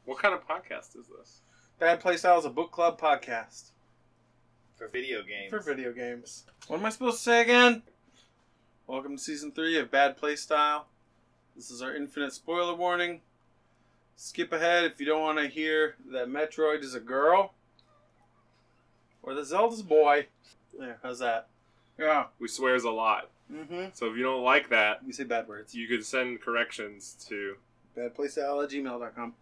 What kind of podcast is this? Bad Playstyle is a book club podcast. For video games. For video games. What am I supposed to say again? Welcome to Season 3 of Bad Playstyle. This is our infinite spoiler warning. Skip ahead if you don't want to hear that Metroid is a girl. Or that Zelda's a boy. There, how's that? Yeah. We swears a lot. Mm-hmm. So if you don't like that, You say bad words. you could send corrections to... badplaystyle@gmail.com.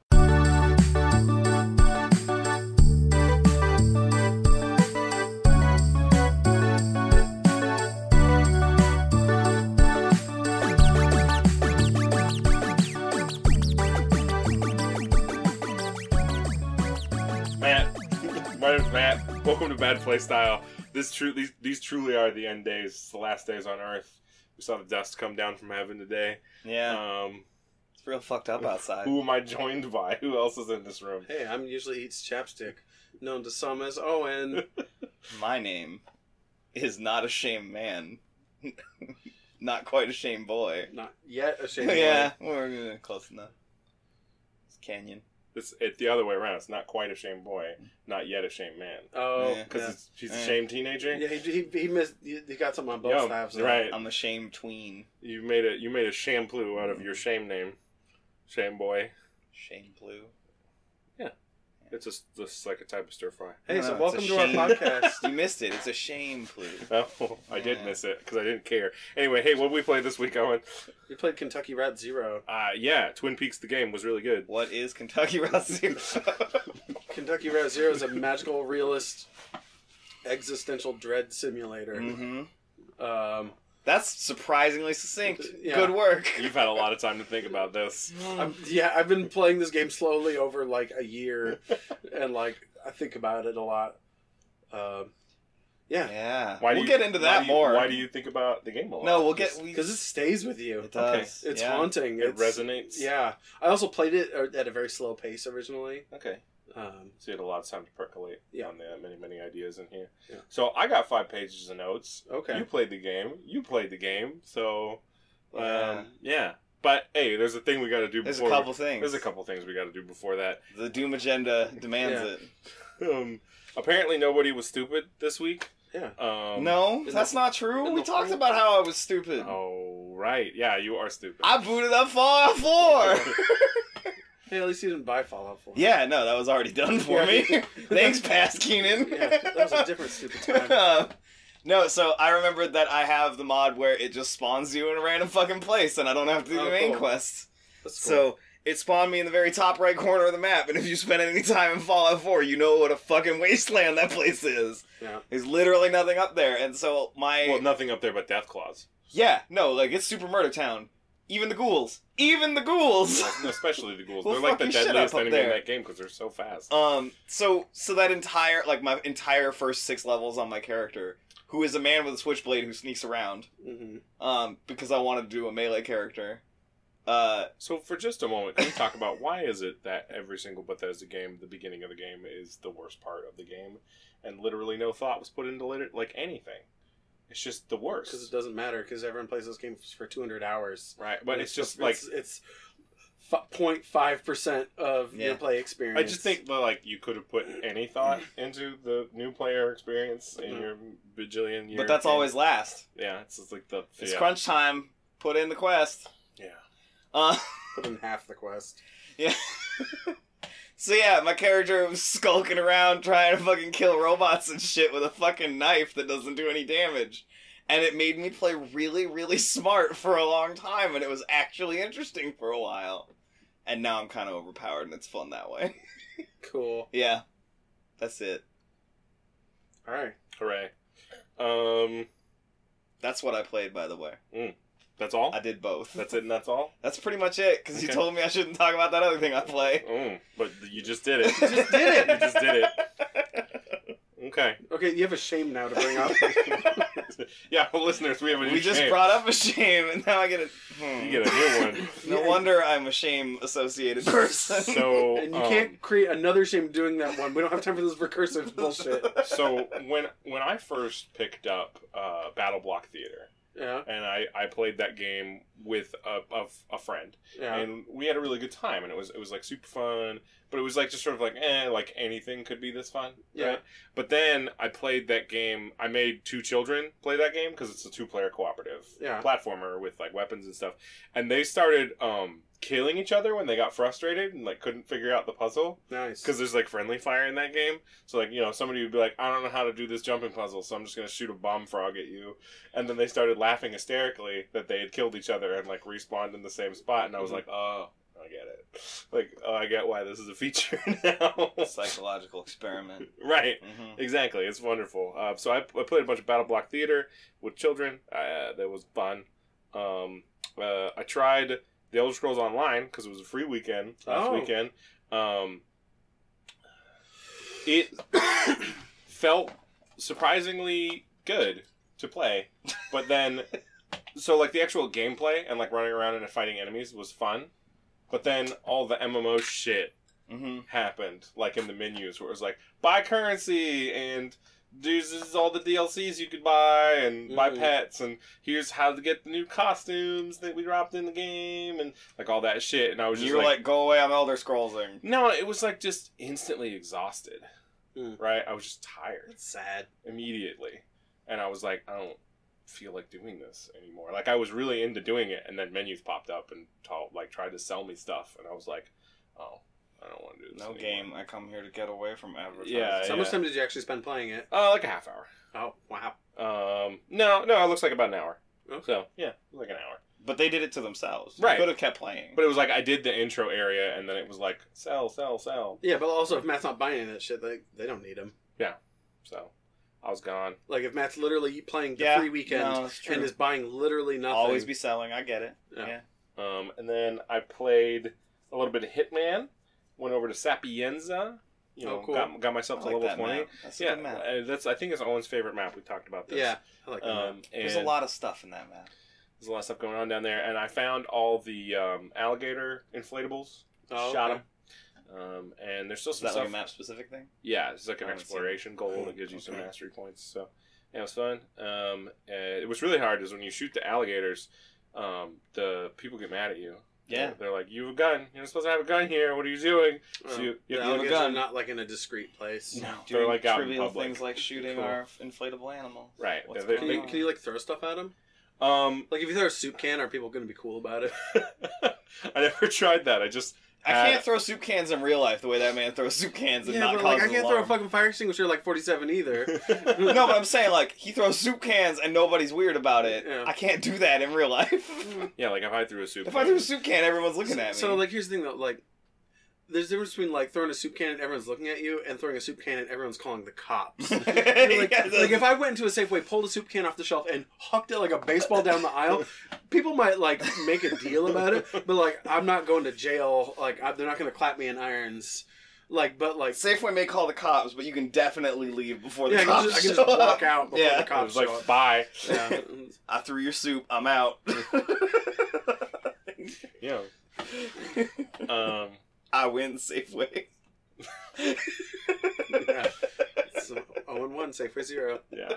Matt. My name's Matt. Welcome to Bad Playstyle. These truly are the end days. It's the last days on Earth. We saw the dust come down from heaven today. Yeah. It's real fucked up outside. Who am I joined by? Who else is in this room? Hey, I'm usually eats chapstick, known to some as Owen. My name is not a shame man. Not quite a shame boy. Not yet a shame. Yeah, we're close enough. It's Canyon. It's the other way around. It's not quite a shame boy, not yet a shame man. Oh, Yeah. Because she's a shame teenager. Yeah, he missed. He got something on both halves. Right. I'm a shame tween. You made a shampoo out of your shame name, shame boy. Shame blue. It's just like a type of stir fry. Hey, No, so it's welcome a to our shame. podcast. You missed it. It's a shame blue. Oh, I did Yeah. miss it because I didn't care. Anyway, hey, what did we play this week, Owen? We played Kentucky Route Zero. Yeah, Twin Peaks the game was really good. What is Kentucky Route Zero? Kentucky Route Zero is a magical, realist, existential dread simulator. Mm-hmm. That's surprisingly succinct. Yeah. Good work. You've had a lot of time to think about this. I've been playing this game slowly over like a year, and like I think about it a lot. Yeah. Why do We'll you- get into that more. Why do you think about the game a lot? No, we'll get... Because it stays with you. It does. It's yeah. haunting. It resonates. Yeah, I also played it at a very slow pace originally. Okay. So you had a lot of time to percolate on the many ideas in here. Yeah. So I got 5 pages of notes. Okay. You played the game. You played the game. So, Yeah. yeah. But hey, there's a thing we got to do. There's a before couple things. There's a couple things we got to do before that. The Doom agenda demands it. Apparently nobody was stupid this week. Yeah. No, that's not true. We talked about how I was stupid. Oh, right. Yeah, you are stupid. I booted up Fallout 4! Hey, at least you didn't buy Fallout 4. Yeah, no, that was already done for me. Thanks, Past Keenan. Yeah, that was a different stupid time. No, so I remembered that I have the mod where it just spawns you in a random fucking place and I don't have to do the main cool. quests. That's cool. So, it spawned me in the very top right corner of the map, and if you spend any time in Fallout 4, you know what a fucking wasteland that place is. Yeah. There's literally nothing up there, and so Well, nothing up there but Death Claws. Yeah, no, like, it's Super Murder Town. Even the ghouls. Even the ghouls! No, especially the ghouls. Well, They're like the fucking shit deadliest up enemy in there. that game because they're so fast. So that entire, like, my entire first 6 levels on my character, who is a man with a switchblade who sneaks around, because I wanted to do a melee character. So for just a moment, can we talk about why is it that every single Bethesda game, the beginning of the game, is the worst part of the game, and literally no thought was put into like anything? It's just the worst. Because it doesn't matter, because everyone plays those games for 200 hours. Right, but it's just It's 0.5% of your play experience. I just think that, like, you could have put any thought into the new player experience in your bajillion years. But that's always last. Yeah, it's just like It's crunch time. Put in the quest. Yeah. Put in half the quest. Yeah. So yeah, my character was skulking around trying to fucking kill robots and shit with a fucking knife that doesn't do any damage. And it made me play really, really smart for a long time, and it was actually interesting for a while. And now I'm kind of overpowered, and it's fun that way. Cool. Yeah. That's it. Alright. Hooray. That's what I played, by the way. That's all? I did both. That's it and that's all? That's pretty much it, because you told me I shouldn't talk about that other thing I play. But you just did it. You just did it! You just did it. Okay. Okay, you have a shame now to bring up. Yeah, well, listeners, we have a new We just shame. brought up a shame, and now I get a... You get a new one. No wonder I'm a shame-associated person. So, And you can't create another shame doing that one. We don't have time for this recursive bullshit. So, when I first picked up Battle Block Theater, Yeah. And I played that game with a friend. Yeah. And we had a really good time, and it was like super fun, but it was like just sort of like like anything could be this fun. Yeah. Right? But then I played that game. I made 2 children play that game because it's a 2-player cooperative platformer with like weapons and stuff, and they started killing each other when they got frustrated and like couldn't figure out the puzzle. Nice. Because there's like friendly fire in that game. So like, somebody would be like, I don't know how to do this jumping puzzle, so I'm just gonna shoot a bomb frog at you. And then they started laughing hysterically that they had killed each other and like respawned in the same spot. And I was like, oh, I get it. Like, oh, I get why this is a feature now. Psychological experiment. Right. Exactly. It's wonderful. So I played a bunch of Battle Block Theater with children. That was fun. I tried The Elder Scrolls Online because it was a free weekend last weekend. It felt surprisingly good to play, but then so like the actual gameplay and like running around and fighting enemies was fun, but then all the MMO shit happened, like in the menus where it was like buy currency and this is all the DLCs you could buy and buy pets and here's how to get the new costumes that we dropped in the game and like all that shit. And I was just like, go away, I'm Elder Scrollsing. No, it was like just instantly exhausted. Right? I was just tired. That's sad. Immediately. And I was like, I don't feel like doing this anymore. Like I was really into doing it and then menus popped up and tried to sell me stuff and I was like, oh, I don't want to do this anymore. Game. I come here to get away from advertising. Yeah. So how much time did you actually spend playing it? Like a half hour. Oh, wow. No, it looks like about an hour. Okay. So, yeah, it was like an hour. But they did it to themselves. Right. You could have kept playing. But it was like I did the intro area and then it was like, sell. Yeah, but also if Matt's not buying any of that shit, they don't need him. Yeah. So, I was gone. Like if Matt's literally playing the free weekend and is buying literally nothing. Always be selling, I get it. Yeah. And then I played a little bit of Hitman. Went over to Sapienza. Cool. Got myself to level 20. Map. That's a good map. I think it's Owen's favorite map. We talked about this. Yeah, I like that map. There's a lot of stuff in that map. There's a lot of stuff going on down there, and I found all the alligator inflatables. Shot them. And there's still some stuff. Is that stuff. like a map specific thing? Yeah, it's like an exploration goal that gives you some mastery points. So yeah, it was fun. It was really hard is when you shoot the alligators, the people get mad at you. Yeah. They're like, you have a gun. You're not supposed to have a gun here. What are you doing? So you have a gun. Not like in a discreet place. No. They're like out in trivial public. things like shooting our inflatable animals. Right. Can you like throw stuff at them? Like if you throw a soup can, are people going to be cool about it? I never tried that. I can't throw soup cans in real life the way that man throws soup cans and not cause I can't throw a fucking fire extinguisher like 47 either. No, but I'm saying like he throws soup cans and nobody's weird about it. Yeah. I can't do that in real life. Yeah, like if I threw a soup If I threw a soup can, everyone's looking at me. So like here's the thing though, like there's a difference between like throwing a soup can and everyone's looking at you and throwing a soup can and everyone's calling the cops. Like if I went into a Safeway, pulled a soup can off the shelf and hucked it like a baseball down the aisle, people might like make a deal about it, but like I'm not going to jail. Like they're not going to clap me in irons. Like, but like Safeway may call the cops, but you can definitely leave before the cops. I can just walk out before the cops show up. Bye. Yeah. I threw your soup. I'm out. Yeah. I win Safeway. Yeah. It's 0-1, Safeway 0. Yeah.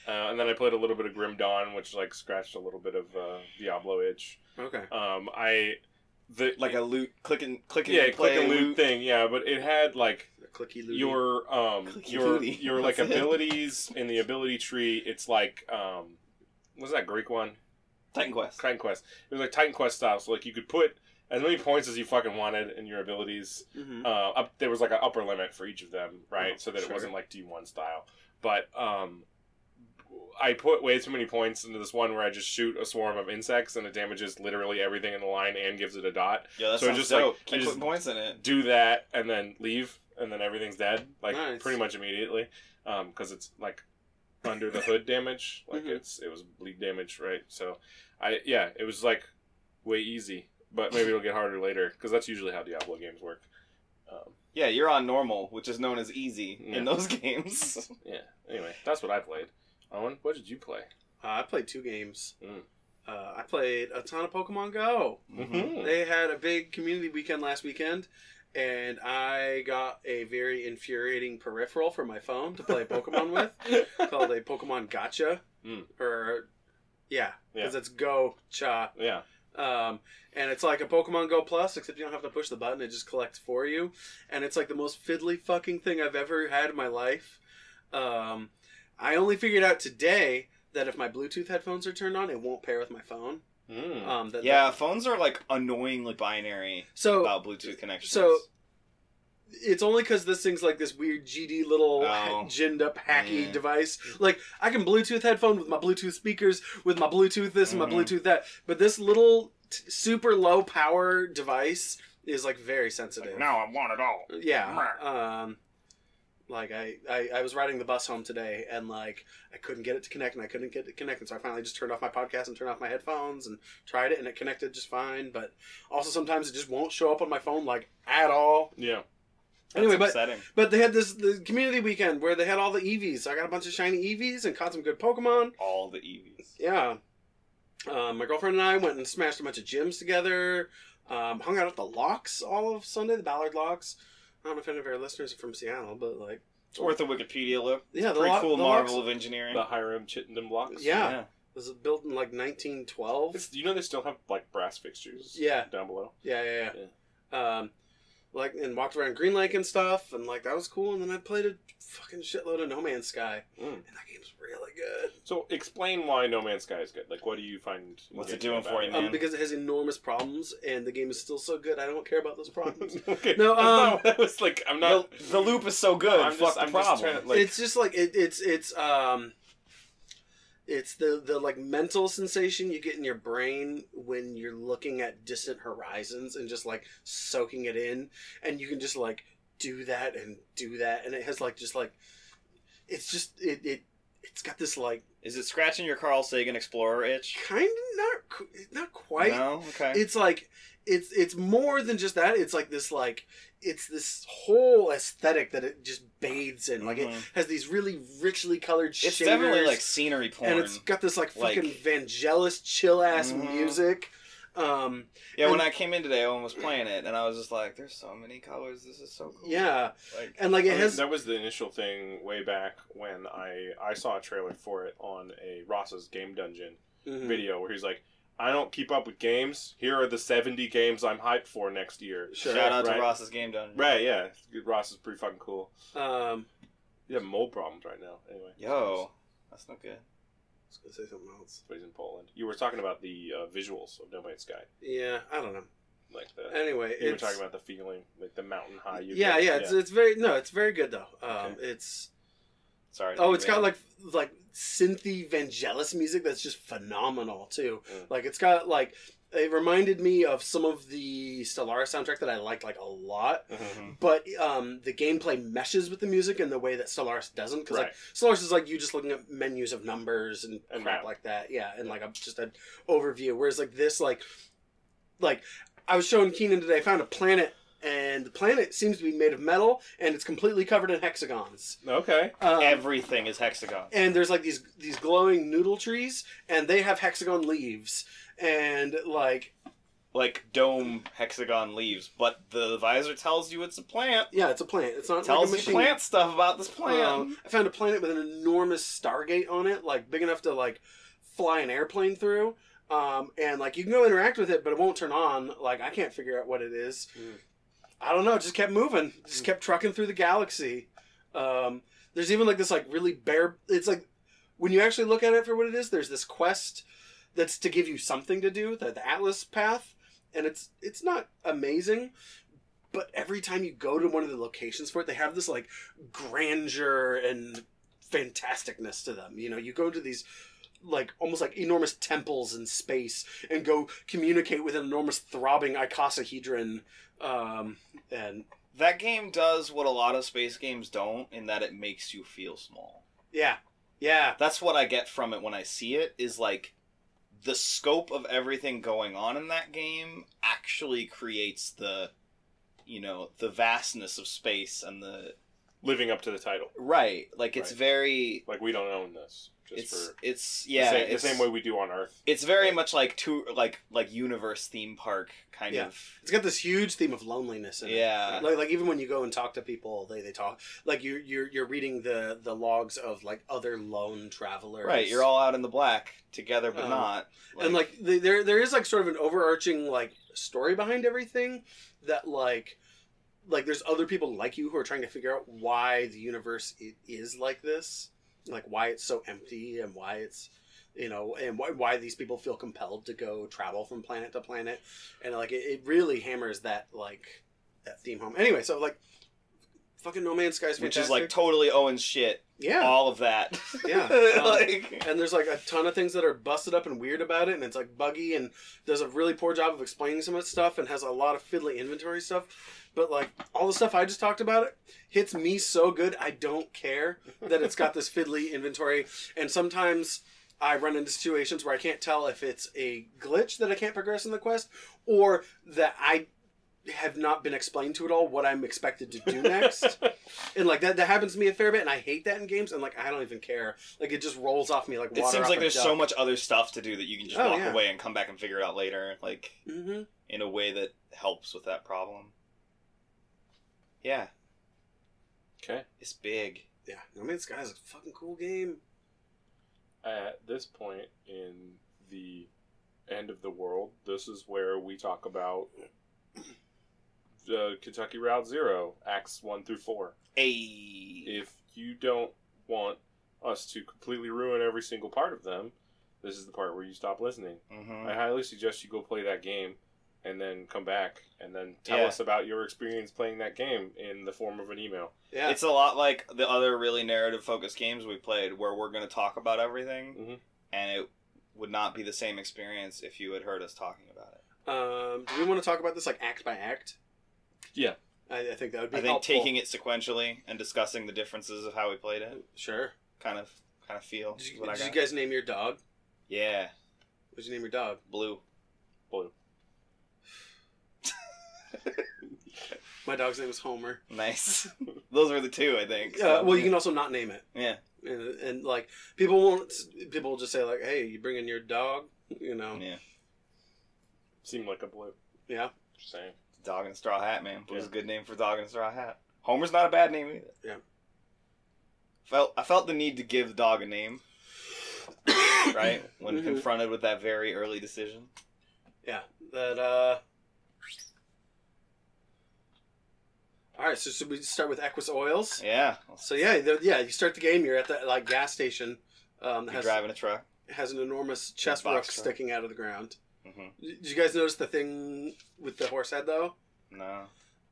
And then I played a little bit of Grim Dawn, which like scratched a little bit of Diablo itch. Okay. Like a loot click and click and loot thing, yeah, but it had like clicky looty. your like abilities in the ability tree. It's like what's that Greek one? Titan Quest. Titan Quest. It was like Titan Quest style, so like you could put as many points as you fucking wanted in your abilities. Up there was like an upper limit for each of them, right? So that it wasn't like D1 style. But I put way too many points into this one where I just shoot a swarm of insects and it damages literally everything in the line and gives it a dot. Yeah, that's so just dope. Like, keep putting points in it. Do that and then leave and then everything's dead nice. Pretty much immediately because it's like under the hood damage, like it was bleed damage, right? So it was like way easy, but maybe it'll get harder later because that's usually how Diablo games work. Yeah, you're on normal, which is known as easy in those games. Yeah. Anyway, that's what I played. Owen, what did you play? I played 2 games. I played a ton of Pokemon Go. Mm-hmm. They had a big community weekend last weekend, and I got a very infuriating peripheral for my phone to play Pokemon with, called a Pokemon Gotcha, or Yeah, because it's Go Cha. Yeah. And it's like a Pokemon Go Plus, except you don't have to push the button; it just collects for you. And it's like the most fiddly fucking thing I've ever had in my life. I only figured out today that if my Bluetooth headphones are turned on, it won't pair with my phone. Phones are like annoyingly binary about Bluetooth connections. So it's only because this thing's like this weird GD little ginned up hacky device. Like I can Bluetooth headphone with my Bluetooth speakers, with my Bluetooth this and my Bluetooth that. But this little super low power device is like very sensitive. Like, now I want it all. Yeah. Like I was riding the bus home today and like I couldn't get it to connect and I couldn't get it to connect, and so I finally just turned off my podcast and turned off my headphones and tried it and it connected just fine. But also sometimes it just won't show up on my phone like at all. Yeah. Anyway, but they had the community weekend where they had all the Eevees. So I got a bunch of shiny Eevees and caught some good Pokemon. All the Eevees. Yeah. My girlfriend and I went and smashed a bunch of gyms together. Hung out at the Locks all of Sunday, the Ballard Locks. I don't know if any of our listeners are from Seattle, but like... It's worth a Wikipedia look. Yeah, the pretty cool marvel of engineering. The Hiram Chittenden blocks. Yeah. Was it built in like 1912? You know they still have like brass fixtures down below? Yeah. And walked around Green Lake and stuff, and like that was cool. And then I played a fucking shitload of No Man's Sky, and that game's really good. So explain why No Man's Sky is good. Like, what do you find? What's it doing for you, man? Because it has enormous problems, and the game is still so good. I don't care about those problems. Okay. No, that was like I'm not. The loop is so good. I'm just trying to, like, it's just like it's the like mental sensation you get in your brain when you're looking at distant horizons and just like soaking it in, and you can just like do that, and it has like just like it's just it's got this like. Is it scratching your Carl Sagan Explorer itch? Kind of not quite. No, okay. It's like it's more than just that. It's like this it's this whole aesthetic that it just bathes in. Like it has these really richly colored shaders. It's definitely like scenery porn. And it's got this like fucking Vangelis chill ass music. When I came in today, I was playing it, and I was just like, "There's so many colors. This is so cool." Yeah, like, and like it has. That was the initial thing way back when I saw a trailer for it on a Ross's Game Dungeon video where he's like, "I don't keep up with games. Here are the 70 games I'm hyped for next year." Sure. Shout out to Ross's Game Dungeon. Right? Yeah, Ross is pretty fucking cool. You have mold problems right now. Anyway. Yo, that's not good. I was going to say something else. But he's in Poland. You were talking about the visuals of No Man's Sky. Yeah, I don't know. Like the. Anyway, you were talking about the feeling, like the mountain high. It's very good though. It's. Sorry. Oh, it's got like synthy Vangelis music that's just phenomenal too. Like it's got like. It reminded me of some of the Stellaris soundtrack that I liked like a lot, but the gameplay meshes with the music in the way that Stellaris doesn't. Because like Stellaris is like you just looking at menus of numbers and crap like that, and like just an overview. Whereas like this, like I was showing Keenan today, I found a planet. And the planet seems to be made of metal, and it's completely covered in hexagons. Okay. Everything is hexagon. And there's like these glowing noodle trees, and they have hexagon leaves. And like dome hexagon leaves, but the visor tells you it's a plant. Yeah, it's a plant. It's not tells like a machine. You plant stuff about this plant. I found a planet with an enormous Stargate on it, like big enough to like fly an airplane through. And like you can go interact with it, but it won't turn on. Like I can't figure out what it is. I don't know. It just kept moving. Just kept trucking through the galaxy. There's even like this like really bare. It's like when you actually look at it for what it is. There's this quest that's to give you something to do, the Atlas path, and it's not amazing, but every time you go to one of the locations for it, they have this like grandeur and fantasticness to them. You know, you go to these like almost like enormous temples in space and go communicate with an enormous throbbing icosahedron, and that game does what a lot of space games don't, in that it makes you feel small. Yeah. That's what I get from it when I see it, is like the scope of everything going on in that game actually creates the vastness of space and the living up to the title. Right. Like, it's Right. very... Like, we don't own this. Just It's the same way we do on Earth. It's very much like universe theme park kind of. It's got this huge theme of loneliness in it. Yeah. Like even when you go and talk to people, they talk like you're reading the logs of like other lone travelers. Right, you're all out in the black together, but not. And like there is like sort of an overarching like story behind everything that like there's other people like you who are trying to figure out why the universe is like this. Like why it's so empty and why it's, you know, and why these people feel compelled to go travel from planet to planet, and like it really hammers that theme home. Anyway, so like, fucking No Man's Sky is fantastic. Which is like totally Owen's shit. Yeah, all of that. Yeah, like, and there's like a ton of things that are busted up and weird about it, and it's like buggy and does a really poor job of explaining some of its stuff, and has a lot of fiddly inventory stuff. But like all the stuff I just talked about, it hits me so good. I don't care that it's got this fiddly inventory, and sometimes I run into situations where I can't tell if it's a glitch that I can't progress in the quest, or that I have not been explained to at all what I'm expected to do next. And like that happens to me a fair bit, and I hate that in games, and like I don't even care. Like it just rolls off me like water. It seems off like a there's duck. so much other stuff to do that you can just walk away and come back and figure it out later, like in a way that helps with that problem. Yeah. Okay. It's big. Yeah. No Man's Sky is a fucking cool game. At this point in the end of the world, this is where we talk about Kentucky Route Zero, Acts 1 through 4. Hey. If you don't want us to completely ruin every single part of them, this is the part where you stop listening. I highly suggest you go play that game and then come back and then tell us about your experience playing that game in the form of an email. Yeah. It's a lot like the other really narrative-focused games we played where we're going to talk about everything, and it would not be the same experience if you had heard us talking about it. Do we want to talk about this like act by act? Yeah. I think that would be I think helpful. taking it sequentially and discussing the differences of how we played it. Sure. Kind of feel. Did you guys name your dog? Yeah. What'd you name your dog? Blue. My dog's name is Homer. Nice. Those were the two, I think. Well, you can also not name it. Yeah. And like people will just say like, "Hey, you bringing your dog?" You know. Yeah. Seemed like a Blue. Yeah. Just saying. Dog in a straw hat, man. Blue's a good name for dog in a straw hat. Homer's not a bad name either. Yeah. I felt the need to give the dog a name. Right? When confronted with that very early decision. Yeah. That All right, so should we start with Equus Oils? Yeah. So you start the game. You're at the like gas station. You're driving a truck. Has an enormous chest rook sticking out of the ground. Mm-hmm. Did you guys notice the thing with the horse head though? No.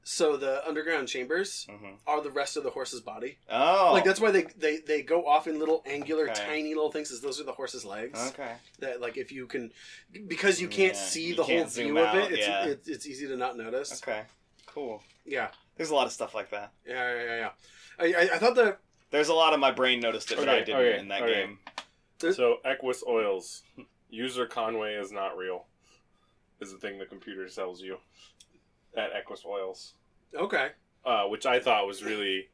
So the underground chambers are the rest of the horse's body. Oh. Like that's why they go off in little angular, tiny little things. As those are the horse's legs. Okay. That like if you can, because you can't see the whole view of it, it's easy to not notice. Okay. Cool. Yeah. There's a lot of stuff like that. Yeah. I thought that there's a lot of my brain noticed it, but I didn't in that game. So Equus Oils, user Conway is not real, is the thing the computer tells you at Equus Oils. Okay. Which I thought was really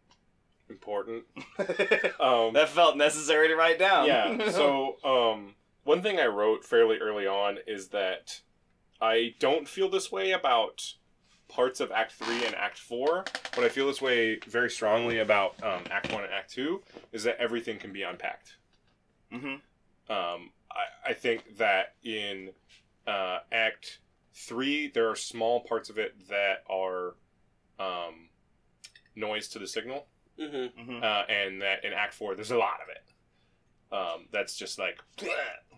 important. That felt necessary to write down. Yeah. So one thing I wrote fairly early on is that I don't feel this way about parts of Act 3 and Act 4, but I feel this way very strongly about Act 1 and Act 2, is that everything can be unpacked. I think that in Act 3, there are small parts of it that are noise to the signal, and that in Act 4, there's a lot of it. That's just like,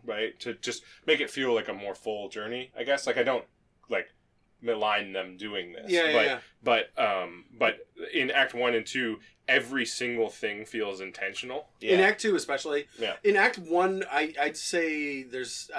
right? To just make it feel like a more full journey, I guess. Like, I don't, like, malign them doing this. But in Act 1 and 2, every single thing feels intentional. In Act 2 especially. Yeah. In Act 1, I'd say there's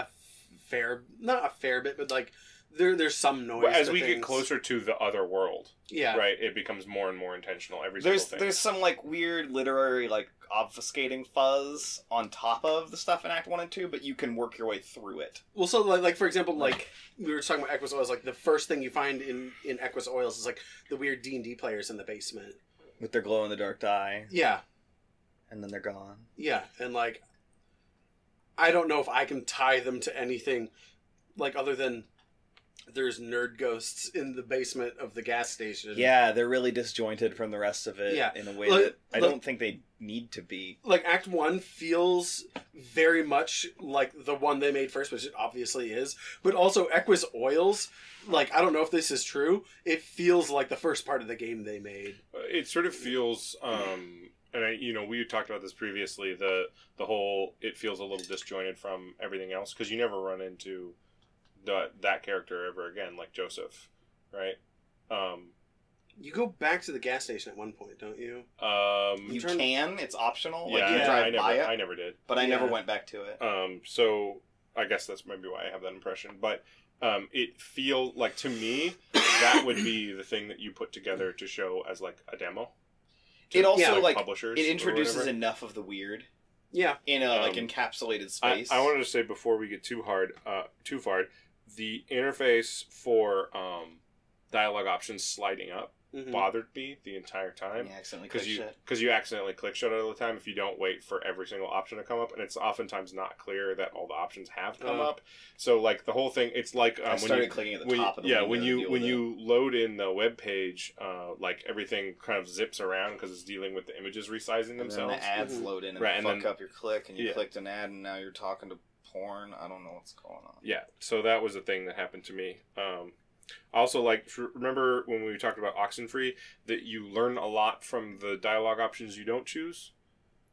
not a fair bit, but like there's some noise. As we get closer to the other world, right, it becomes more and more intentional. There's some like weird literary like obfuscating fuzz on top of the stuff in Act 1 and 2, but you can work your way through it. Well, so like for example, like we were talking about Equus Oils, like the first thing you find in Equus Oils is like the weird D&D players in the basement. With their glow-in-the-dark dye. Yeah. And then they're gone. Yeah, and, like, I don't know if I can tie them to anything, like, other than there's nerd ghosts in the basement of the gas station. Yeah, they're really disjointed from the rest of it in a way that I don't think they need to be. Like, Act 1 feels very much like the one they made first, which it obviously is, but also Equus Oils, like, I don't know if this is true, it feels like the first part of the game they made. It sort of feels, and we talked about this previously, the whole, it feels a little disjointed from everything else, because you never run into that character ever again, like Joseph, right? You go back to the gas station at one point, don't you? You can. It's optional. Yeah, like you drive by it. I never did. But I never went back to it. So I guess that's maybe why I have that impression. But it feel like, to me, that would be the thing that you put together to show as like a demo. It also like publishers. It introduces enough of the weird. Yeah. In a like encapsulated space. I wanted to say before we get too far, the interface for dialogue options sliding up bothered me the entire time. Yeah, accidentally because you accidentally click shut all the time if you don't wait for every single option to come up, and it's oftentimes not clear that all the options have come up. So like the whole thing, it's like I started clicking at the top of the window. when you load in the web page, like everything kind of zips around because it's dealing with the images resizing themselves. And then the ads load in and fuck up your click, and you clicked an ad, and now you're talking to porn. I don't know what's going on. Yeah, so that was a thing that happened to me. Also, like, remember when we talked about Oxenfree, that you learn a lot from the dialogue options you don't choose?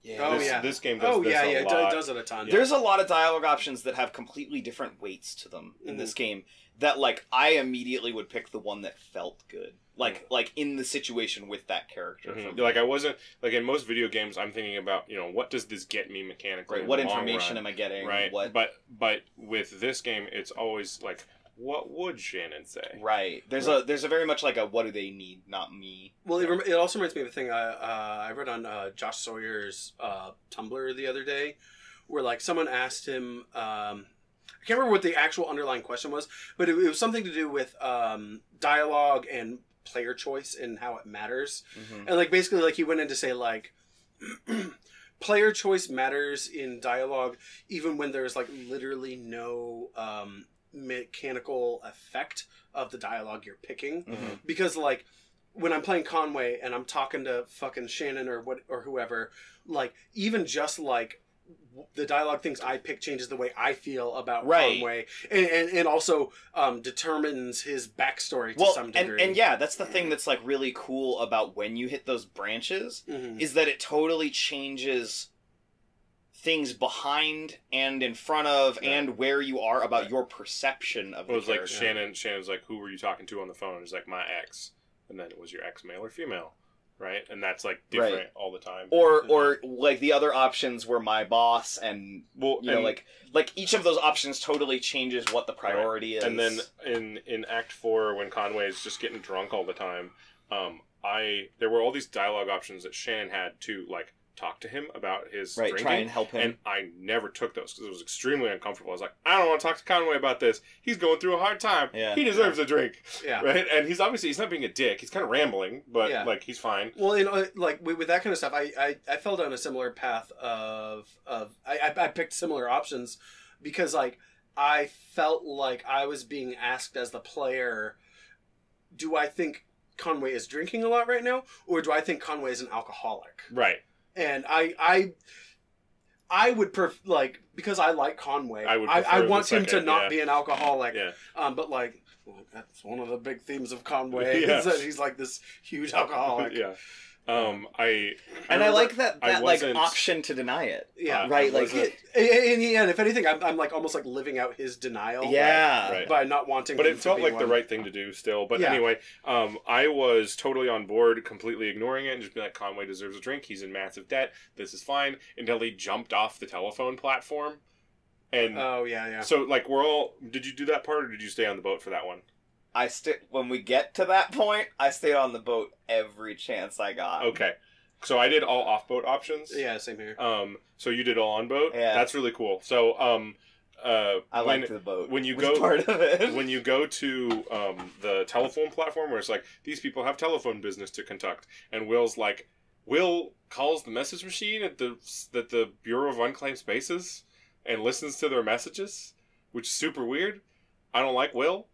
Yeah. This game does this a lot. It does it a ton. Yeah. There's a lot of dialogue options that have completely different weights to them in this game that, like, I immediately would pick the one that felt good. Like in the situation with that character. Like, I wasn't, like, in most video games, I'm thinking about, what does this get me mechanically? Right, what information am I getting? Right, but with this game, it's always, like, what would Shannon say? Right. There's a very much like a what do they need, not me. Well, it also reminds me of a thing I read on Josh Sawyer's Tumblr the other day, where like someone asked him, I can't remember what the actual underlying question was, but it was something to do with dialogue and player choice and how it matters, and like basically like he went in to say like. Player choice matters in dialogue even when there's like literally no mechanical effect of the dialogue you're picking, because like when I'm playing Conway and I'm talking to fucking Shannon or whoever, like even just like the dialogue things I pick changes the way I feel about Conway, and also determines his backstory to some degree. And yeah, that's the thing that's like really cool about when you hit those branches is that it totally changes things behind and in front of and where you are about your perception of the character. It was like Shannon's like, who were you talking to on the phone? It's like, my ex. And then it was your ex, male or female. Right? And that's like different all the time. Or like the other options were my boss, and like each of those options totally changes what the priority is. And then in Act 4, when Conway is just getting drunk all the time, there were all these dialogue options that Shannon had to like talk to him about his drinking, try and help him. And I never took those because it was extremely uncomfortable. I was like, I don't want to talk to Conway about this. He's going through a hard time. Yeah. He deserves a drink. Yeah. Right? And he's not being a dick. He's kind of rambling, but like he's fine. Well, like with that kind of stuff, I fell down a similar path of I picked similar options because like I felt like I was being asked as the player, do I think Conway is drinking a lot right now, or do I think Conway is an alcoholic? Right. And I would because I like Conway. I want him to not be an alcoholic. Yeah. But like that's one of the big themes of Conway is that he's like this huge alcoholic. Yeah. I like that like option to deny it. Yeah. Right. Like, and if anything, I'm like almost like living out his denial. Yeah. By not wanting. But it felt like the right thing to do still. But anyway, I was totally on board, completely ignoring it, and just being like, Conway deserves a drink. He's in massive debt. This is fine. Until he jumped off the telephone platform. And so like did you do that part, or did you stay on the boat for that one? When we get to that point, I stayed on the boat every chance I got. Okay. So I did all off-boat options. Yeah, same here. So you did all on-boat? Yeah. That's really cool. So, I liked the boat. When you was go part of it. when you go to the telephone platform where it's like these people have telephone business to conduct, and Will calls the message machine at the Bureau of Unclaimed Spaces and listens to their messages, which is super weird. I don't like Will.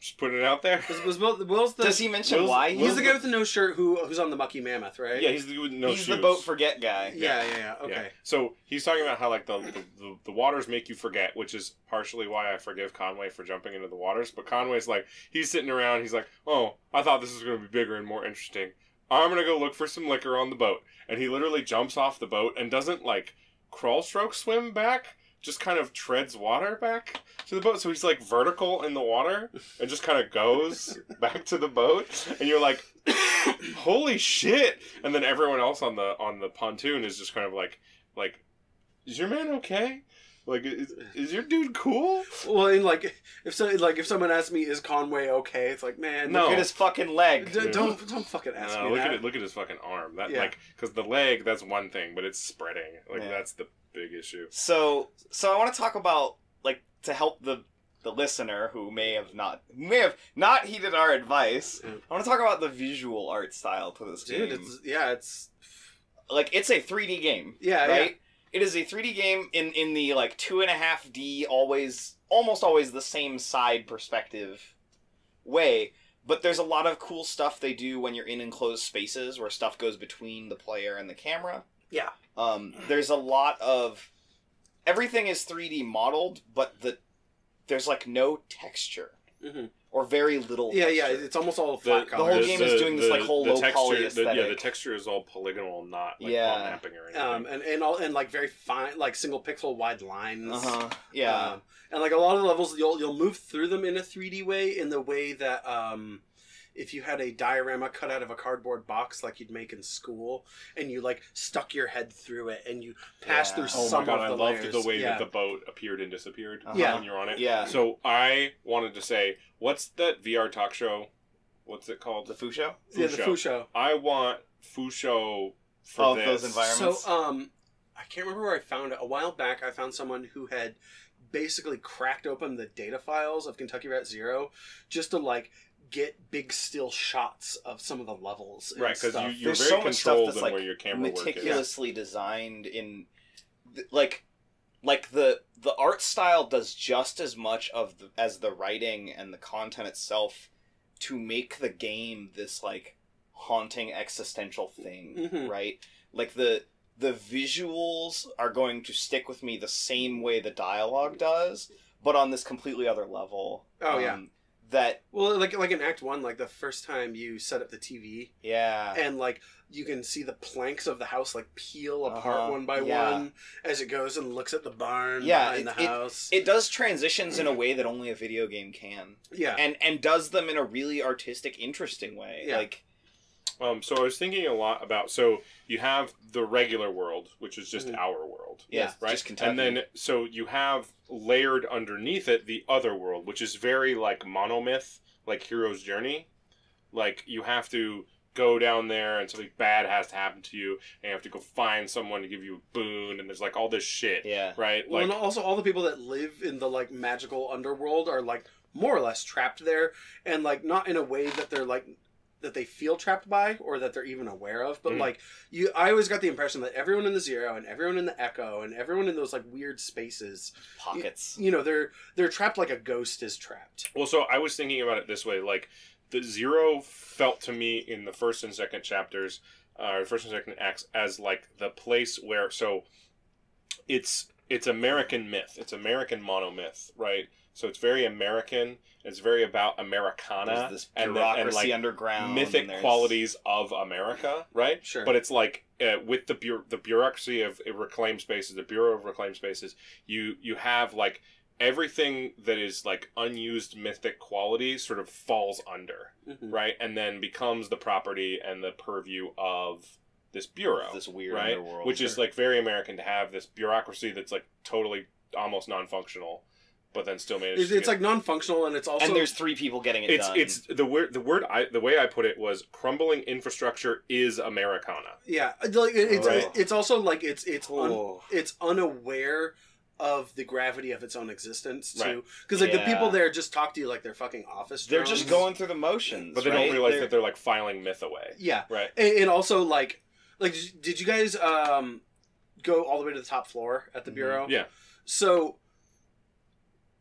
Just putting it out there. Will's the, Does he mention why? He's the guy with the no shirt who's on the Mucky Mammoth, right? Yeah, he's the dude with no shoes. He's the boat forget guy. Yeah. Okay. Yeah. So he's talking about how like the waters make you forget, which is partially why I forgive Conway for jumping into the waters. But Conway's like, he's sitting around, he's like, oh, I thought this was going to be bigger and more interesting. I'm going to go look for some liquor on the boat. And he literally jumps off the boat and doesn't like crawl stroke swim back, just kind of treads water back to the boat. So he's like vertical in the water and just kind of goes back to the boat. And you're like, holy shit. And then everyone else on the pontoon is just kind of like, is your man okay? Like, is your dude cool? Well, and like, if someone asks me, is Conway okay? It's like, man, Look at his fucking leg. Don't fucking ask me that. Look at his fucking arm. Like, because the leg, that's one thing, but it's spreading. Like, that's the big issue. So I want to talk about, like, to help the listener who may have not heeded our advice. I want to talk about the visual art style to this game. It's like, it's a 3D game. Yeah, right? Yeah. It is a 3D game in the like 2.5D, almost always the same side perspective way. But there's a lot of cool stuff they do when you're in enclosed spaces where stuff goes between the player and the camera. Yeah. There's a lot of everything is 3D modeled, but there's like no texture. Mm-hmm. Or very little texture. Yeah, it's almost all flat color. The whole game is doing this like whole low poly aesthetic. The texture is all polygonal, not like mapping or anything. And like very fine, like single pixel wide lines. Yeah. And like a lot of the levels, you'll move through them in a 3D way, in the way that if you had a diorama cut out of a cardboard box like you'd make in school, and you like stuck your head through it, and you passed through some of the layers. I loved the way that the boat appeared and disappeared when you're on it. Yeah. So I wanted to say, what's that VR talk show? What's it called? The Foo Show? The Foo Show. I want Foo Show for this. Those environments. So, I can't remember where I found it. A while back, I found someone who had basically cracked open the data files of Kentucky Route Zero just to like get big still shots of some of the levels. Right, because you're There's very so much stuff controlled that's in like where your camera work is. meticulously designed in, like the art style does just as much as the writing and the content itself to make the game this like haunting existential thing, right? Like the visuals are going to stick with me the same way the dialogue does, but on this completely other level. Like in Act 1, like the first time you set up the TV, and like you can see the planks of the house like peel apart one by one as it goes and looks at the barn behind the house. It does transitions in a way that only a video game can. Yeah, and does them in a really artistic, interesting way. Yeah. Like, so I was thinking a lot about, so you have the regular world, which is just our world. Yeah, right? Just Kentucky. And then, so you have layered underneath it the other world, which is very like monomyth, like Hero's Journey. Like, you have to go down there and something bad has to happen to you, and you have to go find someone to give you a boon, and there's like all this shit. Yeah. Right? Well, like, and also all the people that live in the like magical underworld are like more or less trapped there, and like not in a way that they're like that they feel trapped by or that they're even aware of, but like I always got the impression that everyone in the Zero and everyone in the Echo and everyone in those like weird spaces, pockets, they're trapped like a ghost is trapped. Well, so I was thinking about it this way, like the Zero felt to me in the first and second chapters, first and second acts, as like the place where, so it's American myth, it's American monomyth, right? So it's very American. It's very about Americana. There's this bureaucracy and like underground, mythic qualities of America, right? Sure. But it's like with the bureaucracy of Reclaimed Spaces, the Bureau of Reclaimed Spaces, you have like everything that is like unused mythic qualities sort of falls under, right? And then becomes the property and the purview of this bureau, this weird right? underworld, which is like very American to have this bureaucracy that's like totally almost non-functional. But then still managed. It's like non-functional, and it's also and there's 3 people getting it done. It's the way I put it was crumbling infrastructure is Americana. Yeah, like it's also like it's unaware of the gravity of its own existence too, Right. because like the Yeah. people there just talk to you like they're fucking office They're drones. just going through the motions, But they right? don't realize that they're like filing myth away. Yeah, Right. and also like did you guys go all the way to the top floor at the bureau? Yeah. So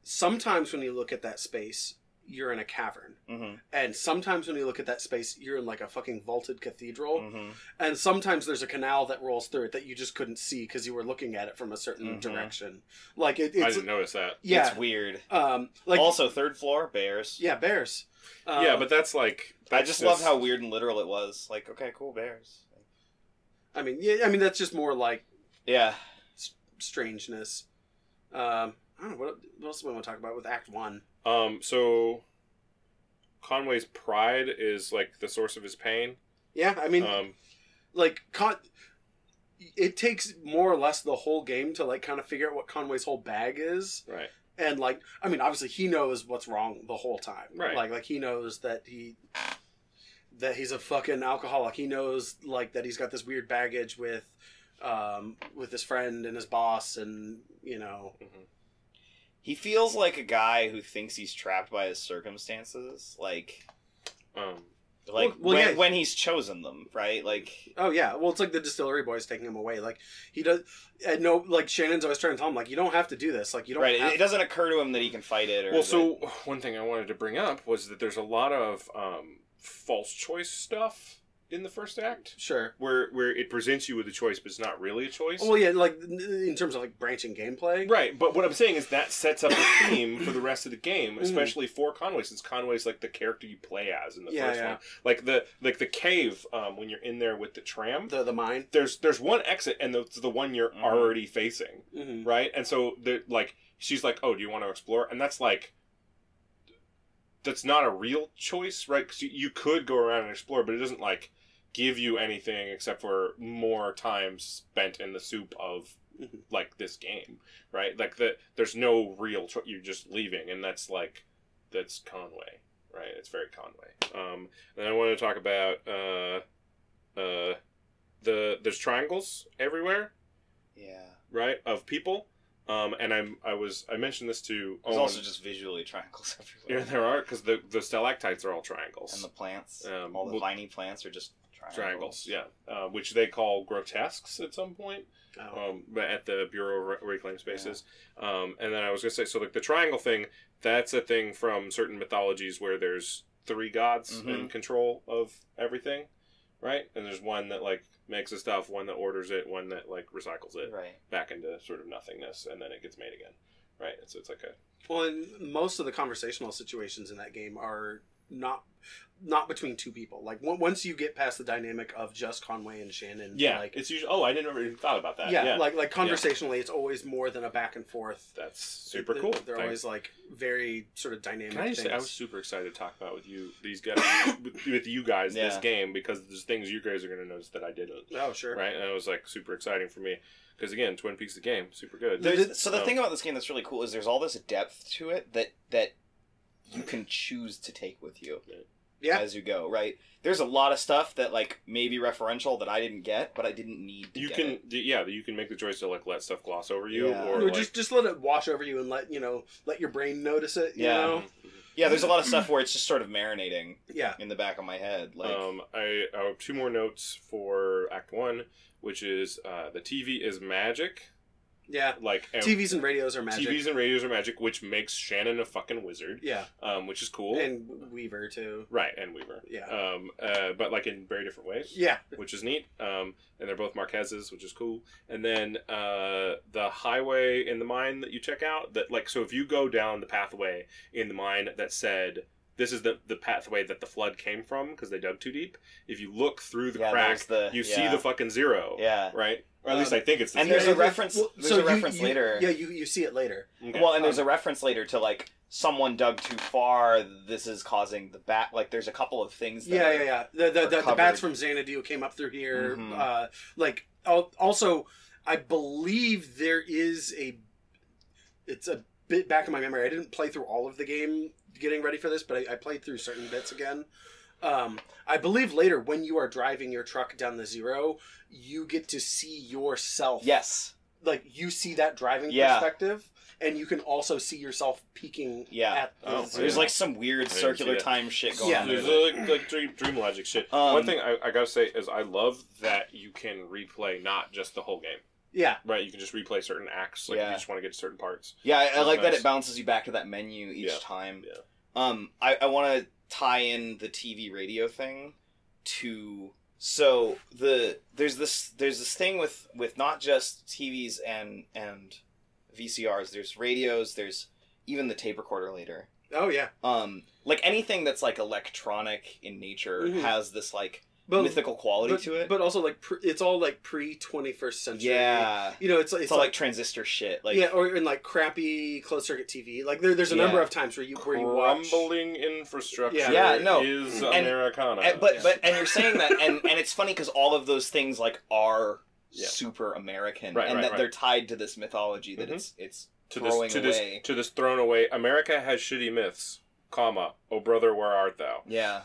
sometimes when you look at that space, you're in a cavern. Mm-hmm. And sometimes when you look at that space, you're in like a fucking vaulted cathedral. Mm-hmm. And sometimes there's a canal that rolls through it that you just couldn't see because you were looking at it from a certain Mhm. direction. Like I it's didn't notice that. yeah, It's weird. like Also, third floor, bears. yeah, bears. Yeah, but that's like... I that's just love how weird and literal it was. Like, okay, cool, bears. I mean, yeah, I mean that's just more like Yeah. strangeness. I don't know what else do we want to talk about with Act 1. So Conway's pride is like the source of his pain. Yeah, I mean, Um, like it takes more or less the whole game to like kind of figure out what Conway's whole bag is. right. And like, I mean, obviously he knows what's wrong the whole time. Right. Like he knows that he's a fucking alcoholic. He knows like that he's got this weird baggage with his friend and his boss, and you know. He feels like a guy who thinks he's trapped by his circumstances. Like Well, yeah. when he's chosen them, right? Like, Oh yeah, well it's like the distillery boys taking him away. Like he does, and no, like Shannon's always trying to tell him like you don't have to do this. Like you don't. right? Have It doesn't occur to him that he can fight it. Or Well, that- so one thing I wanted to bring up was that there's a lot of false choice stuff in the first act, Sure. where it presents you with a choice, but it's not really a choice. Well, yeah, like in terms of like branching gameplay. Right, but what I'm saying is that sets up a theme for the rest of the game, especially for Conway, since Conway's like the character you play as in the first one. Like the cave, when you're in there with the tram. The mine. There's one exit, and it's the one you're already facing, Mm-hmm. right? And so like she's like, "Oh, do you want to explore?" And that's like, that's not a real choice, right? Because you could go around and explore, but it doesn't like give you anything except for more time spent in the soup of like this game, right? Like there's no real you're just leaving, and that's Conway, right? It's very Conway. And I want to talk about there's triangles everywhere, yeah. right, of people. And I mentioned this to There's Owen. also just visually triangles everywhere. Yeah, there are, because the stalactites are all triangles. And the plants, well, all the viney plants are just triangles, yeah, which they call grotesques at some point, but at the Bureau of Reclaimed Spaces. Yeah. And then I was going to say, so like the triangle thing, that's a thing from certain mythologies where there's three gods in control of everything, right? And there's one that like makes the stuff, one that orders it, one that like recycles it back into sort of nothingness, and then it gets made again, right? And so it's like a... Well, and most of the conversational situations in that game are not between two people. Like once you get past the dynamic of just Conway and Shannon, like it's usually. Oh, I didn't ever even thought about that. Yeah, like conversationally, it's always more than a back and forth. That's super cool. They're always like very sort of dynamic. Can I just say I was super excited to talk about with you these guys with you guys this game, because there's things you guys are going to notice that I didn't. Oh sure, right? And it was like super exciting for me. Because again, Twin Peaks the game, super good. So the thing about this game that's really cool is there's all this depth to it that you can choose to take with you as you go, right? There's a lot of stuff that like may be referential that I didn't get, but I didn't need to you get can it. You can make the choice to like let stuff gloss over you, or like, just let it wash over you and let your brain notice it. You know? Yeah, there's a lot of stuff where it's just sort of marinating. Yeah. In the back of my head, like I have two more notes for Act 1, which is the TV is magic. Yeah, like TVs and radios are magic. TVs and radios are magic, which makes Shannon a fucking wizard. Yeah, which is cool. And Weaver too. Right, and Weaver. Yeah. But like in very different ways. Yeah, which is neat. And they're both Marquezes, which is cool. And then the highway in the mine that you check out, that like, so if you go down the pathway in the mine that said, this is the pathway that the flood came from because they dug too deep. If you look through the crack, you see the fucking zero. Yeah. Right? Or at least I think it's the and zero. there's a reference. There's a reference later. Yeah, you see it later. Okay. Well, and there's a reference later to like someone dug too far. This is causing the bat. Like there's a couple of things. That The bats from Xanadu came up through here. Like also, I believe there is it's a bit back in my memory. I didn't play through all of the game getting ready for this, but I played through certain bits again. I believe later when you are driving your truck down the zero, you get to see yourself. Yes. like you see that driving Yeah. perspective, and you can also see yourself peeking Yeah. at Oh, the There's yeah. like some weird didn't circular see that. time shit going Yeah. on. There's there. like dream logic shit. Um, One thing I gotta say is I love that you can replay not just the whole game. Yeah. Right, you can just replay certain acts, like if Yeah. you just want to get to certain parts. Yeah, I That's like that nice. it bounces you back to that menu each Yeah. time. Yeah. I want to tie in the TV radio thing to there's this thing with not just TVs and VCRs. There's radios. There's even the tape recorder later. Oh yeah. Like anything that's like electronic in nature Mhm. has this like But, mythical quality to it. But also like it's all like pre 21st century. Yeah, You know, it's it's all like transistor shit. Like yeah, or in like crappy closed circuit TV. Like there's a number Yeah. of times where you watch. Crumbling infrastructure Yeah, no. is And- Americana. and you're saying that, and it's funny because all of those things like are Yeah. super American, Right, and right, that right. they're tied to this mythology that Mhm. it's to throwing this away. to this thrown away. America has shitty myths, comma, oh brother, where art thou? Yeah,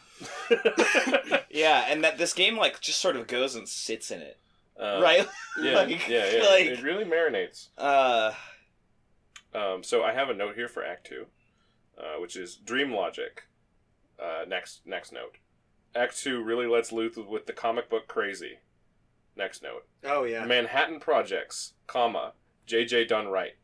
yeah, and that this game like just sort of goes and sits in it, right? Yeah, Like- yeah. like- It really marinates. So I have a note here for Act 2, which is dream logic. Next note. Act 2 really lets loose with the comic book crazy. Next note. Oh yeah. Manhattan Projects, comma, J.J. done right.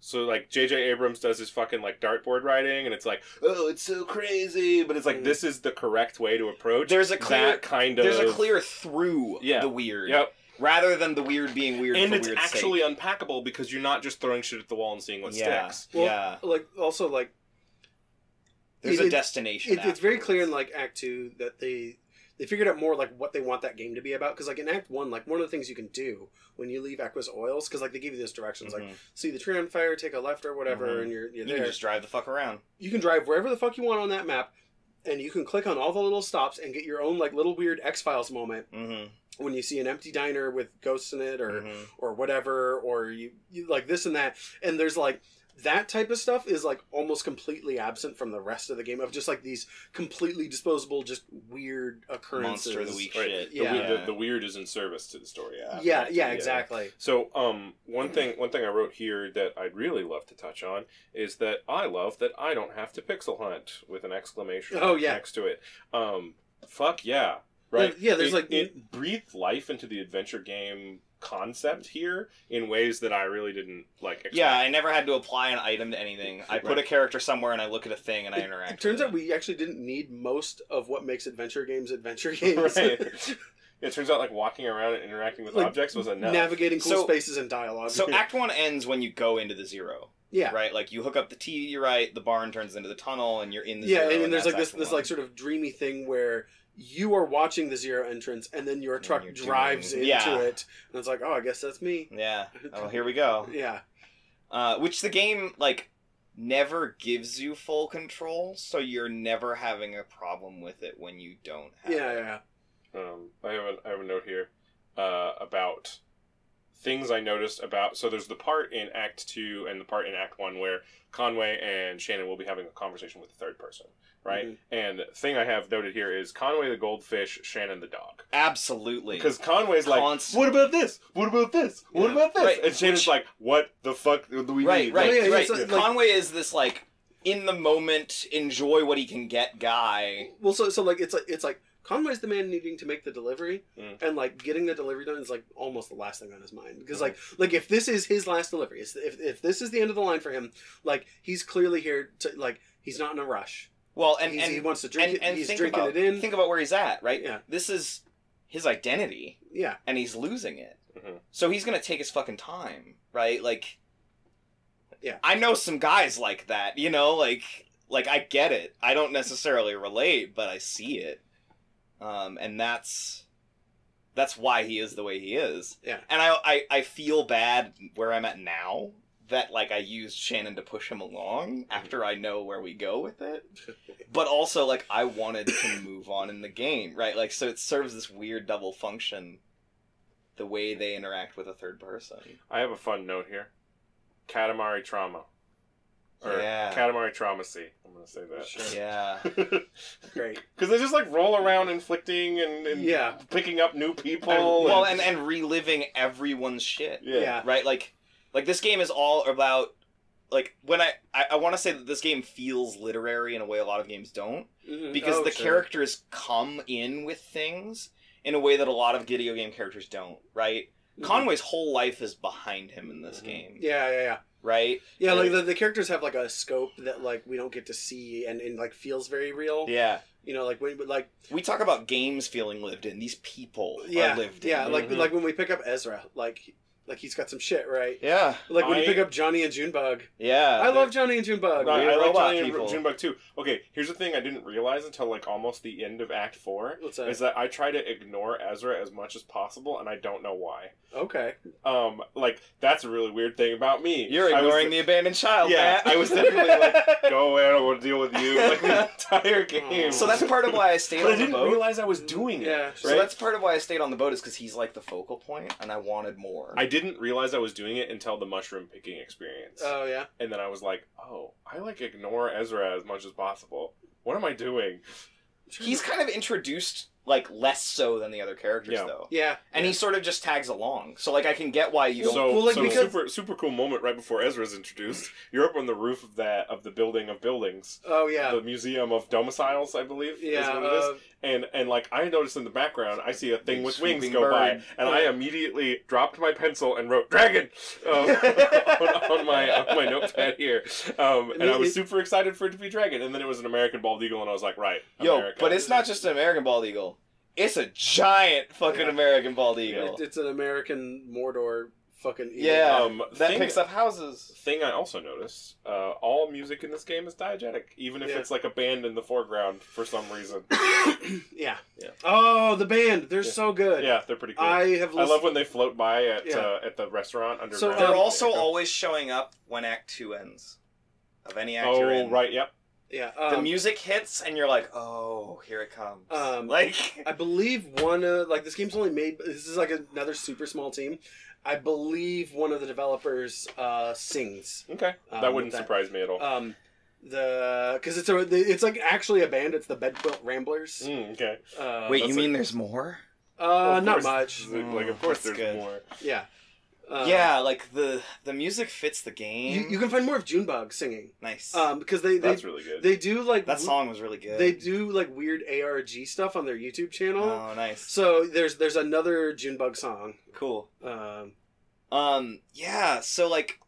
So, like, J.J. Abrams does his fucking, like, dartboard writing, and it's like, oh, it's so crazy, but it's like, this is the correct way to approach There's a clear that kind of... There's a clear through Yeah. the weird, Yep. rather than the weird being weird And for it's weird's actually sake. unpackable because you're not just throwing shit at the wall and seeing what Yeah, sticks. Well, yeah. Like also like There's it- a destination. it's very afterwards. clear in like Act 2 that they figured out more like what they want that game to be about, because like in Act 1, like one of the things you can do when you leave Equus Oils, because like they give you those directions like Mhm. see the tree on fire, take a left or whatever, Mhm. and you're You there. can just drive the fuck around. You can drive wherever the fuck you want on that map, and you can click on all the little stops and get your own like little weird X-Files moment Mm-hmm. when you see an empty diner with ghosts in it or Mhm. or whatever, or you like this and that, and there's like that type of stuff is like almost completely absent from the rest of the game, of just like these completely disposable, just weird occurrences. Monster of the week Right. shit. Yeah. The weird is in service to the story. Yeah, exactly. So, one thing I wrote here that I'd really love to touch on is that I love that I don't have to pixel hunt with an exclamation Oh, mark yeah. next to it. Fuck yeah, right? Yeah, there's it breathed life into the adventure game concept here in ways that I really didn't like. Expect. Yeah, I never had to apply an item to anything. I put Right. a character somewhere and I look at a thing and I interact. It turns with out we actually didn't need most of what makes adventure games adventure games. Right. It turns out like walking around and interacting with Like, objects was enough. Navigating cool So- spaces and dialogue. So Act 1 ends when you go into the zero, yeah. right? Like you hook up the TV, right? The barn turns into the tunnel, and you're in the Yeah, zero. and there's like that's this Act like 1. sort of dreamy thing where you are watching the zero entrance, and then your truck you're drives doing- into yeah. it, and it's like, oh, I guess that's me. Yeah. Oh, here we go. Yeah, Which the game like never gives you full control, so you're never having a problem with it when you don't have yeah, it. yeah. I have a note here about things I noticed about. So there's the part in Act 2 and the part in Act 1 where Conway and Shannon will be having a conversation with the third person, right? Mhm. And the thing I have noted here is Conway the goldfish, Shannon the dog. Absolutely. Because Conway's like, Const- what about this? What about this? What Yeah. about this? Right, And Shannon's which- like, what the fuck do we Right, need? right, Oh, yeah, right. it's like- Conway is this like in the moment, enjoy what he can get guy. Well, so like it's like Conway's the man needing to make the delivery, and like getting the delivery done is like almost the last thing on his mind, because like if this is his last delivery, if this is the end of the line for him, like he's clearly here to like he's not in a rush. Well, He wants to drink it. and He's think drinking about, it in. Think about where he's at, right? Yeah. This is his identity, Yeah, and he's losing it. Mhm. So he's gonna take his fucking time, right? Like, Yeah. I know some guys like that, you know, like I get it. I don't necessarily relate, but I see it, and that's why he is the way he is. Yeah. And I feel bad where I'm at now that like I used Shannon to push him along after I know where we go with it. But also, like, I wanted to move on in the game, right? Like, so it serves this weird double function, the way they interact with a third person. I have a fun note here. Katamari trauma. Or Yeah. Katamari Traumacy. I'm going to say that. Sure. Yeah. Great. Because they just like roll around inflicting and Yeah. picking up new people. Well, and reliving everyone's shit. Yeah. Right? Like this game is all about, like, when I want to say that this game feels literary in a way a lot of games don't. Mhm. Because Oh, the sure. characters come in with things in a way that a lot of video game characters don't, right? Mhm. Conway's whole life is behind him in this game, Yeah. right? Yeah, like the characters have like a scope that like we don't get to see and like feels very real. Yeah. You know, like when like We talk about games feeling lived in. These people yeah, are lived in. yeah, like Mhm. like when we pick up Ezra, like he's got some shit, right? Yeah. Like when you I- pick up Johnny and Junebug. Yeah. I love Johnny and Junebug. No, I Weird like robot Johnny and people. Junebug too. Okay, here's the thing I didn't realize until like almost the end of Act 4 What's that? is that I try to ignore Ezra as much as possible, and I don't know why. Okay. Like that's a really weird thing about me. You're I was- ignoring the abandoned child, Yeah, Matt. I was definitely like, go away, I don't want to deal with you. Like the entire game. So that's part of why I stayed But I on the didn't boat. realize I was doing it. Yeah. So right? that's part of why I stayed on the boat, is because he's like the focal point, and I wanted more. I didn't realize I was doing it until the mushroom picking experience. Oh yeah. And then I was like, oh, I like ignore Ezra as much as possible. What am I doing? He's kind of introduced, like, less so than the other characters, Yeah. though. Yeah. And he sort of just tags along. So, like, I can get why you don't... So, well, like, so because- super cool moment right before Ezra's introduced. You're up on the roof of the building of buildings. Oh yeah. The Museum of Domiciles, I believe, is Yeah. what it is. And like I noticed in the background, I see a thing Big with wings swooping go by, bird. and I immediately dropped my pencil and wrote "dragon" on my notepad here. And I was super excited for it to be dragon, and then it was an American bald eagle, and I was like, right, Yo, America. but it's not just an American bald eagle. It's a giant fucking Yeah. American bald eagle. It's an American Mordor fucking eagle. Yeah, that thing- picks up houses. Thing I also noticed, all music in this game is diegetic, even if Yeah. it's like a band in the foreground for some reason. Yeah. Yeah. Oh, the band. They're Yeah. so good. Yeah, they're pretty cool. I have I listened. love when they float by at Yeah. the restaurant underground. So, They're also Yeah. always showing up when Act 2 ends. Of any act you're Oh, in. right, yep. Yeah. The music hits, and you're like, oh, here it comes. Like... I believe like this game's only made. This is like another super small team. I believe one of the developers sings. Okay, that with wouldn't that. surprise me at all. Because it's like actually a band. It's the Bedquilt Ramblers. Okay. Wait, that's you mean like- there's more? Of Not course. much. Like, of course, That's there's good. more. Yeah. Yeah, like the music fits the game. You can find more of Junebug singing. Nice. Because they That's really good. they do like that song was really good. They do like weird ARG stuff on their YouTube channel. Oh, nice. So there's another Junebug song. Cool. Yeah. So like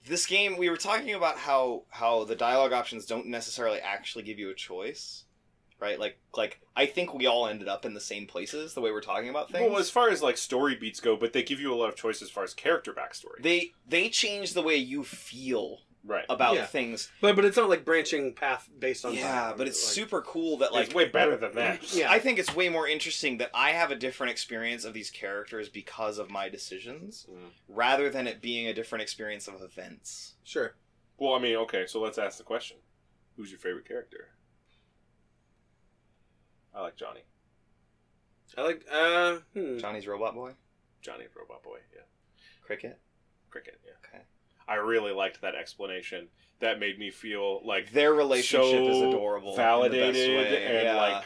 this game, we were talking about how the dialogue options don't necessarily actually give you a choice, right? Like I think we all ended up in the same places the way we're talking about things. Well, as far as like story beats go, but they give you a lot of choice as far as character backstory. They change the way you feel Right. about Yeah. things. But it's not like branching path based on Yeah, dialogue. but it's Like- super cool that like It's way better than that. Yeah. I think it's way more interesting that I have a different experience of these characters because of my decisions, rather than it being a different experience of events. Sure. Well, I mean, okay, so let's ask the question: who's your favorite character? I like Johnny. I like Johnny's Robot Boy, Johnny Robot Boy. Yeah. Cricket. Cricket. Yeah. Okay. I really liked that explanation. That made me feel like Their relationship is so adorable, validated, in the best way. and Yeah. like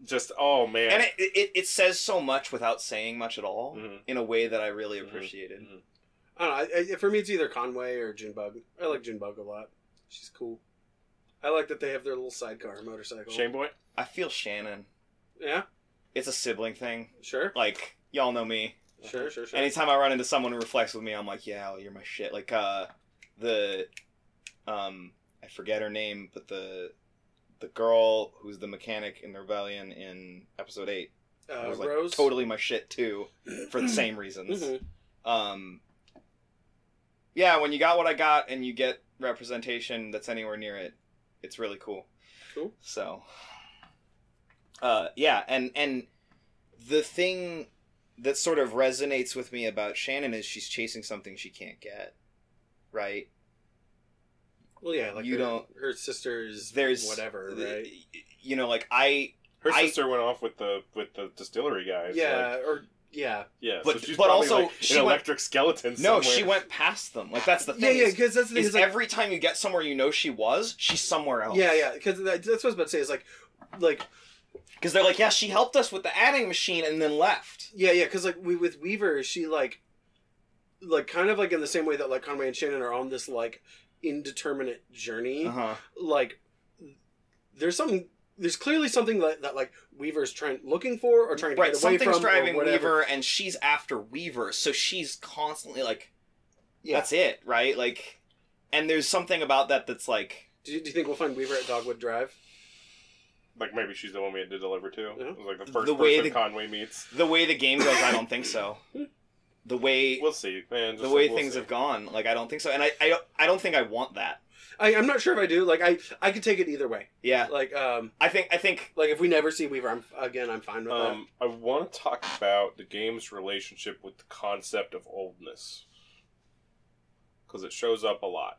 just oh man. And it says so much without saying much at all, Mhm. in a way that I really Mhm. appreciated. Mhm. I don't know. For me, it's either Conway or Junebug. I like Junebug a lot. She's cool. I like that they have their little sidecar motorcycle. Shane Boy. I feel Shannon. Yeah. It's a sibling thing. Sure. Like y'all know me. Sure. Anytime I run into someone who reflects with me, I'm like, yeah, you're my shit. Like, I forget her name, but the girl who's the mechanic in the Rebellion in episode 8 was like Rose. totally my shit too, for the same reasons. Mhm. Yeah, when you got what I got and you get representation that's anywhere near it, it's really cool. Cool. So, yeah, and the thing that sort of resonates with me about Shannon is she's chasing something she can't get, right? Well, yeah, like You don't- her sister's There's whatever, right? You know, like Her I- sister went off with the distillery guys. Yeah, like, or Yeah. Yeah, But- so she's but probably, also, like, she an went- electric skeleton No, somewhere. she went past them. Like, that's the Yeah, thing. yeah, is- because that's the thing. is Is like, every time you get somewhere you know she's somewhere else. yeah, because that's what I was about to say. Is like, Because they're like, yeah, she helped us with the adding machine and then left. yeah, because like with Weaver, she like kind of like in the same way that like Conway and Shannon are on this like indeterminate journey. Uh-huh. Like, there's clearly something that like Weaver's looking for or trying to Right, get away something's from, driving or whatever. Weaver, and she's after Weaver, so she's constantly like, Yeah. that's it, right? Like, and there's something about that that's like, Do you think we'll find Weaver at Dogwood Drive? Like, maybe she's the one we had to deliver to. Yeah. It was like the first The way person the- Conway meets. the way the game goes, I don't think so. The way We'll see, man. the way things have gone, like, I don't think so, and I don't think I want that. I'm not sure if I do. Like, I could take it either way. Yeah, Like, I think like if we never see Weaver, I'm fine with that. I want to talk about the game's relationship with the concept of oldness. Because it shows up a lot.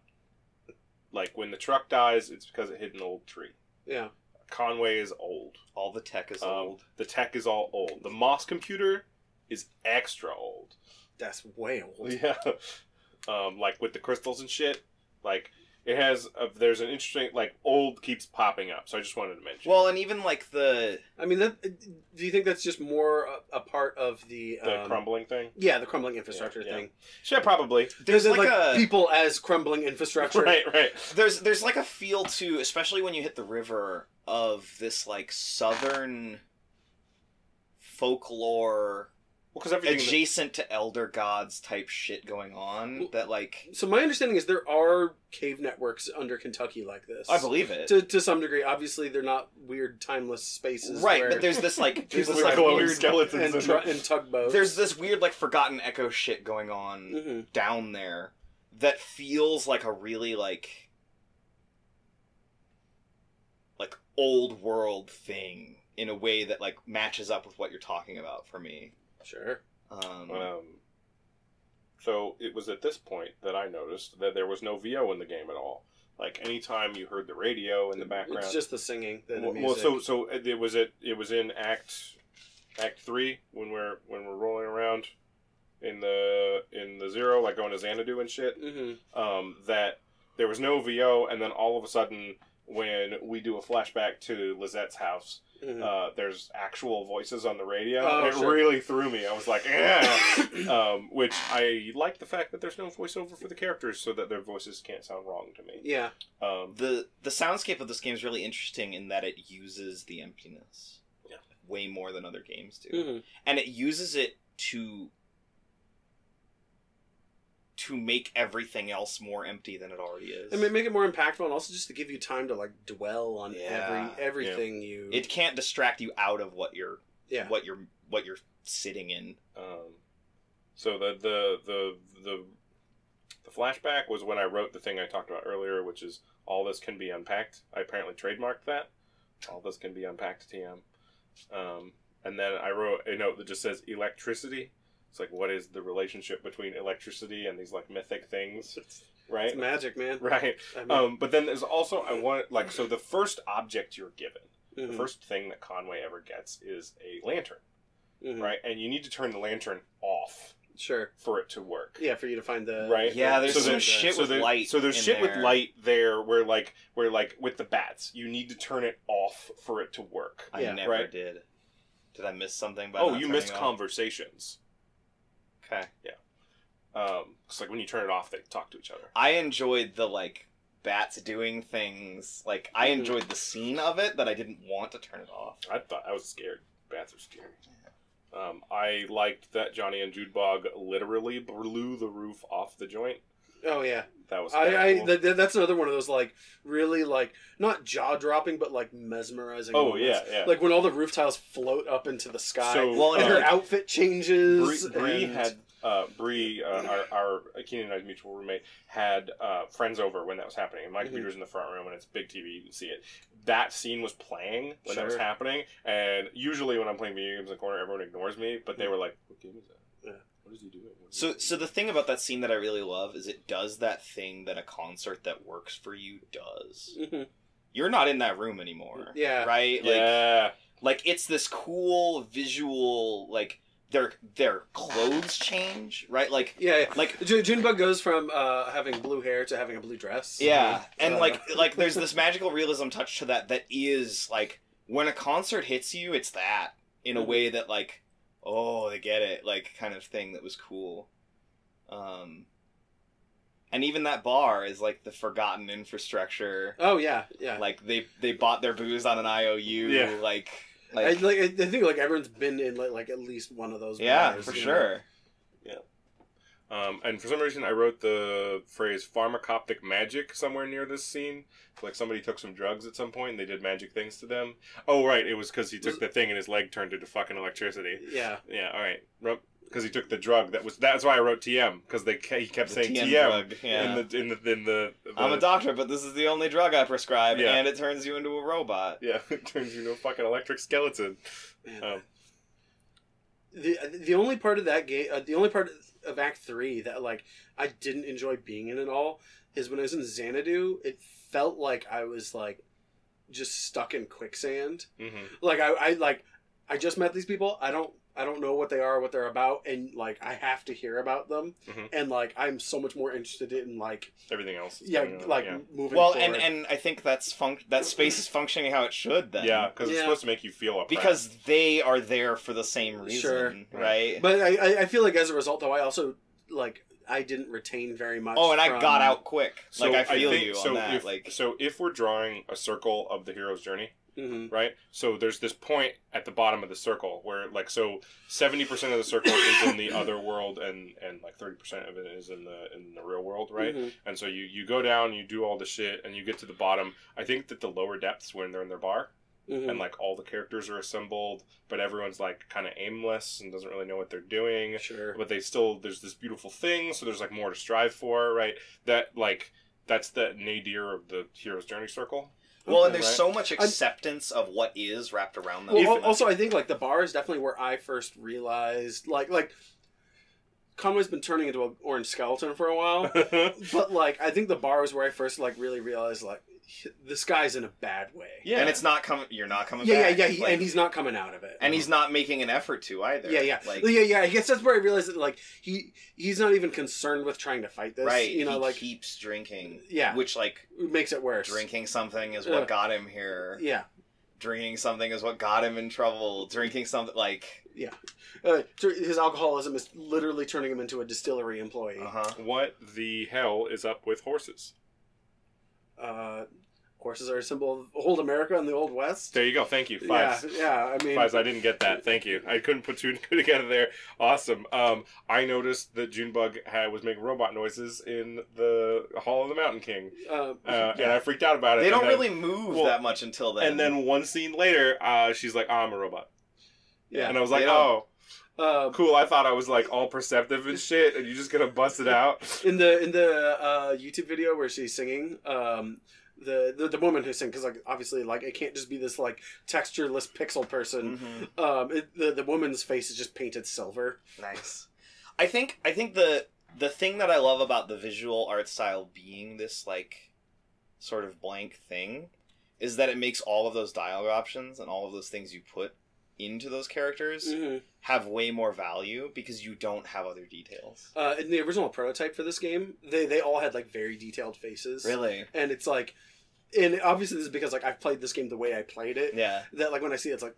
Like, when the truck dies, it's because it hit an old tree. Yeah. Conway is old. all the tech is old. The tech is all old. The Moss computer is extra old. That's way old. Yeah. Like, with the crystals and shit. Like, it has... there's an interesting... Like, old keeps popping up. So I just wanted to mention. Well, and even like the I mean, do you think that's just more a part of the crumbling thing? Yeah, the crumbling infrastructure Yeah, yeah. thing. Yeah, probably. there's like a people as crumbling infrastructure. Right. there's like a feel to, especially when you hit the river, of this like southern folklore Well, because everything... adjacent to elder gods type shit going on that like So my understanding is there are cave networks under Kentucky like this. I believe it. To some degree. Obviously, they're not weird, timeless spaces. Right, where but there's this like there's people this with like glowing weird skeletons in them. and tugboats. there's this weird like forgotten echo shit going on Mm-hmm. down there that feels like a really like old world thing in a way that like matches up with what you're talking about for me. Sure. So it was at this point that I noticed that there was no VO in the game at all. Like, anytime you heard the radio in the background... It's just the singing, the well, music. so it was in Act 3 when we're rolling around in the Zero, like going to Xanadu and shit. Mm-hmm. That there was no VO, and then all of a sudden, when we do a flashback to Lizette's house, Mm-hmm. there's actual voices on the radio. Oh, It sure. really threw me. I was like, eh. Which I like the fact that there's no voiceover for the characters, so that their voices can't sound wrong to me. Yeah. The soundscape of this game is really interesting in that it uses the emptiness way more than other games do. Mm-hmm. And it uses it to make everything else more empty than it already is. I mean, make it more impactful, and also just to give you time to like dwell on Yeah. everything you. it can't distract you out of what you're Yeah. what you're sitting in. So the flashback was when I wrote the thing I talked about earlier, which is all this can be unpacked. I apparently trademarked that. All this can be unpacked, TM. And then I wrote a note that just says electricity. It's like, what is the relationship between electricity and these like mythic things, right? It's magic, man. Right. I mean, But then there's also so the first object you're given, mhm. the first thing that Conway ever gets is a lantern, Mhm. right? And you need to turn the lantern off Sure. for it to work. Yeah, for you to find the Right. Yeah, there's So some there- shit so with there- light. So there's in shit with there. light there where with the bats, you need to turn it off for it to work. I Yeah. never Right. did. Did I miss something? By Oh, not you turning missed off? conversations. Okay. It's like when you turn it off, they talk to each other. I enjoyed the like bats doing things. Like I Mhm. enjoyed the scene of it, but I didn't want to turn it off. I was scared. Bats are scary. I liked that Johnny and Judebog literally blew the roof off the joint. Oh yeah. That was I cool. that's another one of those like really like not jaw dropping but like mesmerizing. Oh, moments. yeah. Like when all the roof tiles float up into the sky. So, Well, and and her like, outfit changes. Bree and- had our Keenan and I's mutual roommate had friends over when that was happening, and my Mhm. computer's in the front room and it's a big TV, you can see it. That scene was playing when that was Sure. happening, and usually when I'm playing video games in the corner, everyone ignores me, but they were like, "What game is that? Yeah. What is he doing?" So the thing about that scene that I really love is it does that thing that a concert that works for you does. Mhm. You're not in that room anymore. Yeah. Right? Yeah. Like it's this cool visual, like their clothes change, right? Like like Junebug goes from having blue hair to having a blue dress. yeah, and like there's this magical realism touch to that is like when a concert hits you, it's that in a way that like, oh, they get it, like kind of thing that was cool. And even that bar is like the forgotten infrastructure. Oh yeah. Like they bought their booze on an IOU. Yeah. Like I think like everyone's been in like at least one of those. Yeah, bars, for you sure. Yeah. And for some reason, I wrote the phrase "pharmacoptic magic" somewhere near this scene. Like somebody took some drugs at some point, and they did magic things to them. Oh, right, it was because he took the thing and his leg turned into fucking electricity. Yeah. Yeah. All right. Because he took the drug. That's why I wrote TM, because he kept saying TM drug, yeah. in the I'm a doctor, but this is the only drug I prescribe, Yeah. and it turns you into a robot. Yeah, it turns you into a fucking electric skeleton. The only part of that game, the only part of Act 3 that like I didn't enjoy being in at all is when I was in Xanadu. It felt like I was like just stuck in quicksand. Mm-hmm. Like I just met these people. I don't know what they are, what they're about, and like I have to hear about them. Mhm. And like I'm so much more interested in like Everything else. Is moving. Well, forward. and I think that space is functioning how it should then. Yeah, because it's supposed to make you feel oppressed. Because they are there for the same reason, Sure. right? But I feel like as a result, though, I also like I didn't retain very much. Oh, and I got out quick. So like I feel think, you so on that. If, so if we're drawing a circle of the hero's journey, Mm-hmm. right? So there's this point at the bottom of the circle where, like, so 70% of the circle is in the other world, and like 30% of it is in the real world, right? Mm-hmm. And so you go down, you do all the shit, and you get to the bottom. I think that the lower depths, when they're in their bar, Mm-hmm. and like all the characters are assembled, but everyone's like kind of aimless and doesn't really know what they're doing. Sure. But there's this beautiful thing, so there's like more to strive for, right? That's the nadir of the hero's journey circle. Well, and there's Right. so much acceptance of what is wrapped around them. Well, also, I think like the bar is definitely where I first realized like Conway's been turning into an orange skeleton for a while, but like I think the bar was where I first like really realized like this guy's in a bad way. Yeah. And it's not coming. You're not coming Yeah, back. yeah, and he's not coming out of it. And he's not making an effort to either. Yeah. Like, I guess that's where I realized that like he's not even concerned with trying to fight this. right. You know, he like keeps drinking. Yeah. Which like it makes it worse. drinking something is what got him here. Yeah. Drinking something is what got him in trouble. Drinking something like. Yeah. His alcoholism is literally turning him into a distillery employee. What the hell is up with horses? Horses are a symbol of old America and the Old West. There you go. Thank you. Fives. Yeah. I mean, Fives. I didn't get that. Thank you. I couldn't put two and two together there. Awesome. I noticed that Junebug was making robot noises in the Hall of the Mountain King, and I freaked out about it. They don't and then, really move that much until then. And then one scene later, she's like, "I'm a robot." Yeah. And I was like, "Oh, cool." I thought I was like all perceptive and shit, and you're just gonna bust it out. In the YouTube video where she's singing, the woman who's singing, because like obviously like it can't just be this like textureless pixel person. Mm-hmm. The woman's face is just painted silver. Nice. I think the thing that I love about the visual art style being this like sort of blank thing is that it makes all of those dialogue options and all of those things you put into those characters have way more value because you don't have other details. In the original prototype for this game, they all had like very detailed faces. Really? And it's like, and obviously this is because like I've played this game the way I played it. Yeah. That like when I see it, it's like,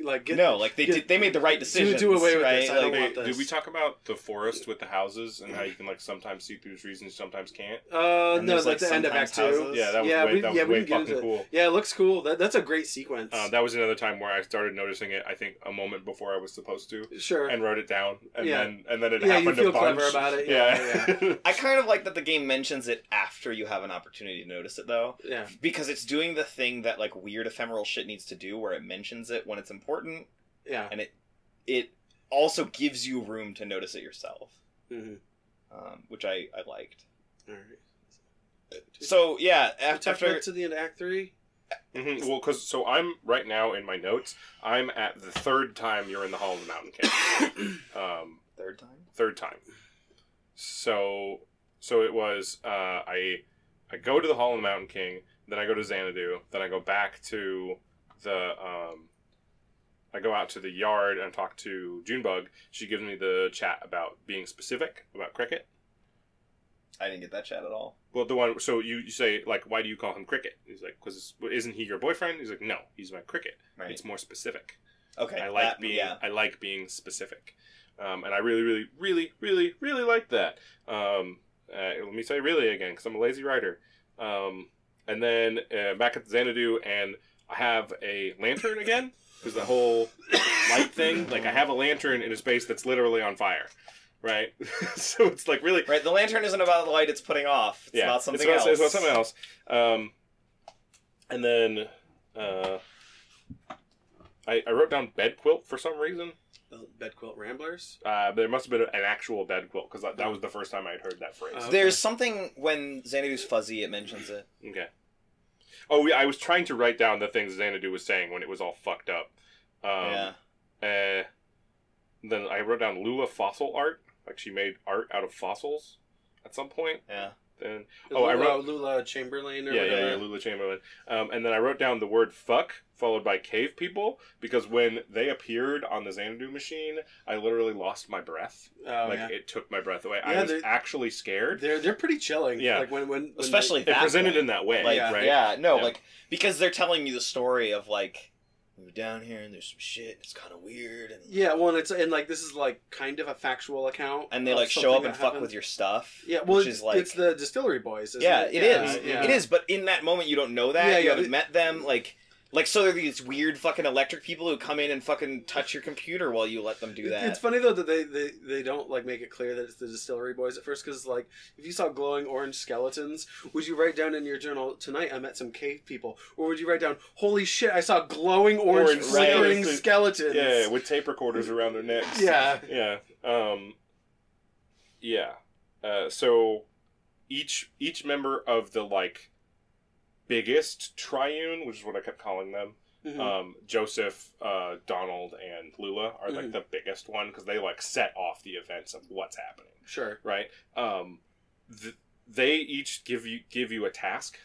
like they made the right decisions. Do away with right? this. I don't want this. Did we talk about the forest with the houses and how you can like sometimes see through these reasons, sometimes can't? No, there's, like the end of sometimes Act 2. houses. Yeah, that was way fucking cool. Yeah, it looks cool. That's a great sequence. That was another time where I started noticing it. I think a moment before I was supposed to, sure, and wrote it down, and then it yeah, happened you feel a bunch. clever about it. Yeah. I kind of like that the game mentions it after you have an opportunity to notice it, though. Yeah. Because it's doing the thing that like weird ephemeral shit needs to do, where it mentions it when it's important. Yeah. And it also gives you room to notice it yourself, which I liked. All right. So yeah, after to the end of Act 3. Well, so I'm right now in my notes. I'm at the third time you're in the Hall of the Mountain King. Third time. Third time. So it was I go to the Hall of the Mountain King, then I go to Xanadu, then I go back to the I go out to the yard and talk to Junebug. She gives me the chat about being specific about Cricket. I didn't get that chat at all. Well, the one, so you say, like, why do you call him Cricket? He's like, because isn't he your boyfriend? He's like, no, he's my Cricket. Right. It's more specific. Okay. I like being specific. And I really, really, really, really like that. Let me say really again, because I'm a lazy writer. And then back at the Xanadu, and I have a lantern again, because the whole light thing, like I have a lantern in a space that's literally on fire. Right? So it's like really... Right, the lantern isn't about the light it's putting off. It's about something else. It's about something else. And then I wrote down bed quilt for some reason. Bed quilt ramblers? There must have been an actual bed quilt, because that was the first time I had heard that phrase. Okay. There's something, when Xanadu's fuzzy, it mentions it. Okay. Oh, yeah, I was trying to write down the things Xanadu was saying when it was all fucked up. Then I wrote down Lula fossil art. Like, she made art out of fossils at some point. Yeah. Then I wrote Lula Chamberlain or whatever. Yeah, Lula Chamberlain. And then I wrote down the word fuck followed by cave people, because when they appeared on the Xanadu machine, I literally lost my breath. It took my breath away. I was actually scared. They're pretty chilling. Yeah. Like when especially it presented in that way, like, right? Yeah, no, like, because they're telling you the story of, like, we were down here and there's some shit. It's kind of weird. And like this is like kind of a factual account, and they like show up and fuck with your stuff. Yeah, well, it's like, it's the Distillery Boys. Isn't it? It is. But in that moment, you don't know that. Yeah, you haven't met them. Like, so they're these weird fucking electric people who come in and fucking touch your computer while you let them do that. It's funny though that they don't like make it clear that it's the Distillery Boys at first, because like if you saw glowing orange skeletons, would you write down in your journal, tonight I met some cave people, or would you write down, holy shit, I saw glowing orange flickering skeletons? Yeah, with tape recorders around their necks. Yeah. So each member of the like biggest triune, which is what I kept calling them, Joseph, Donald, and Lula are like the biggest one, because they like set off the events of what's happening. Sure. Right. They each give you a task.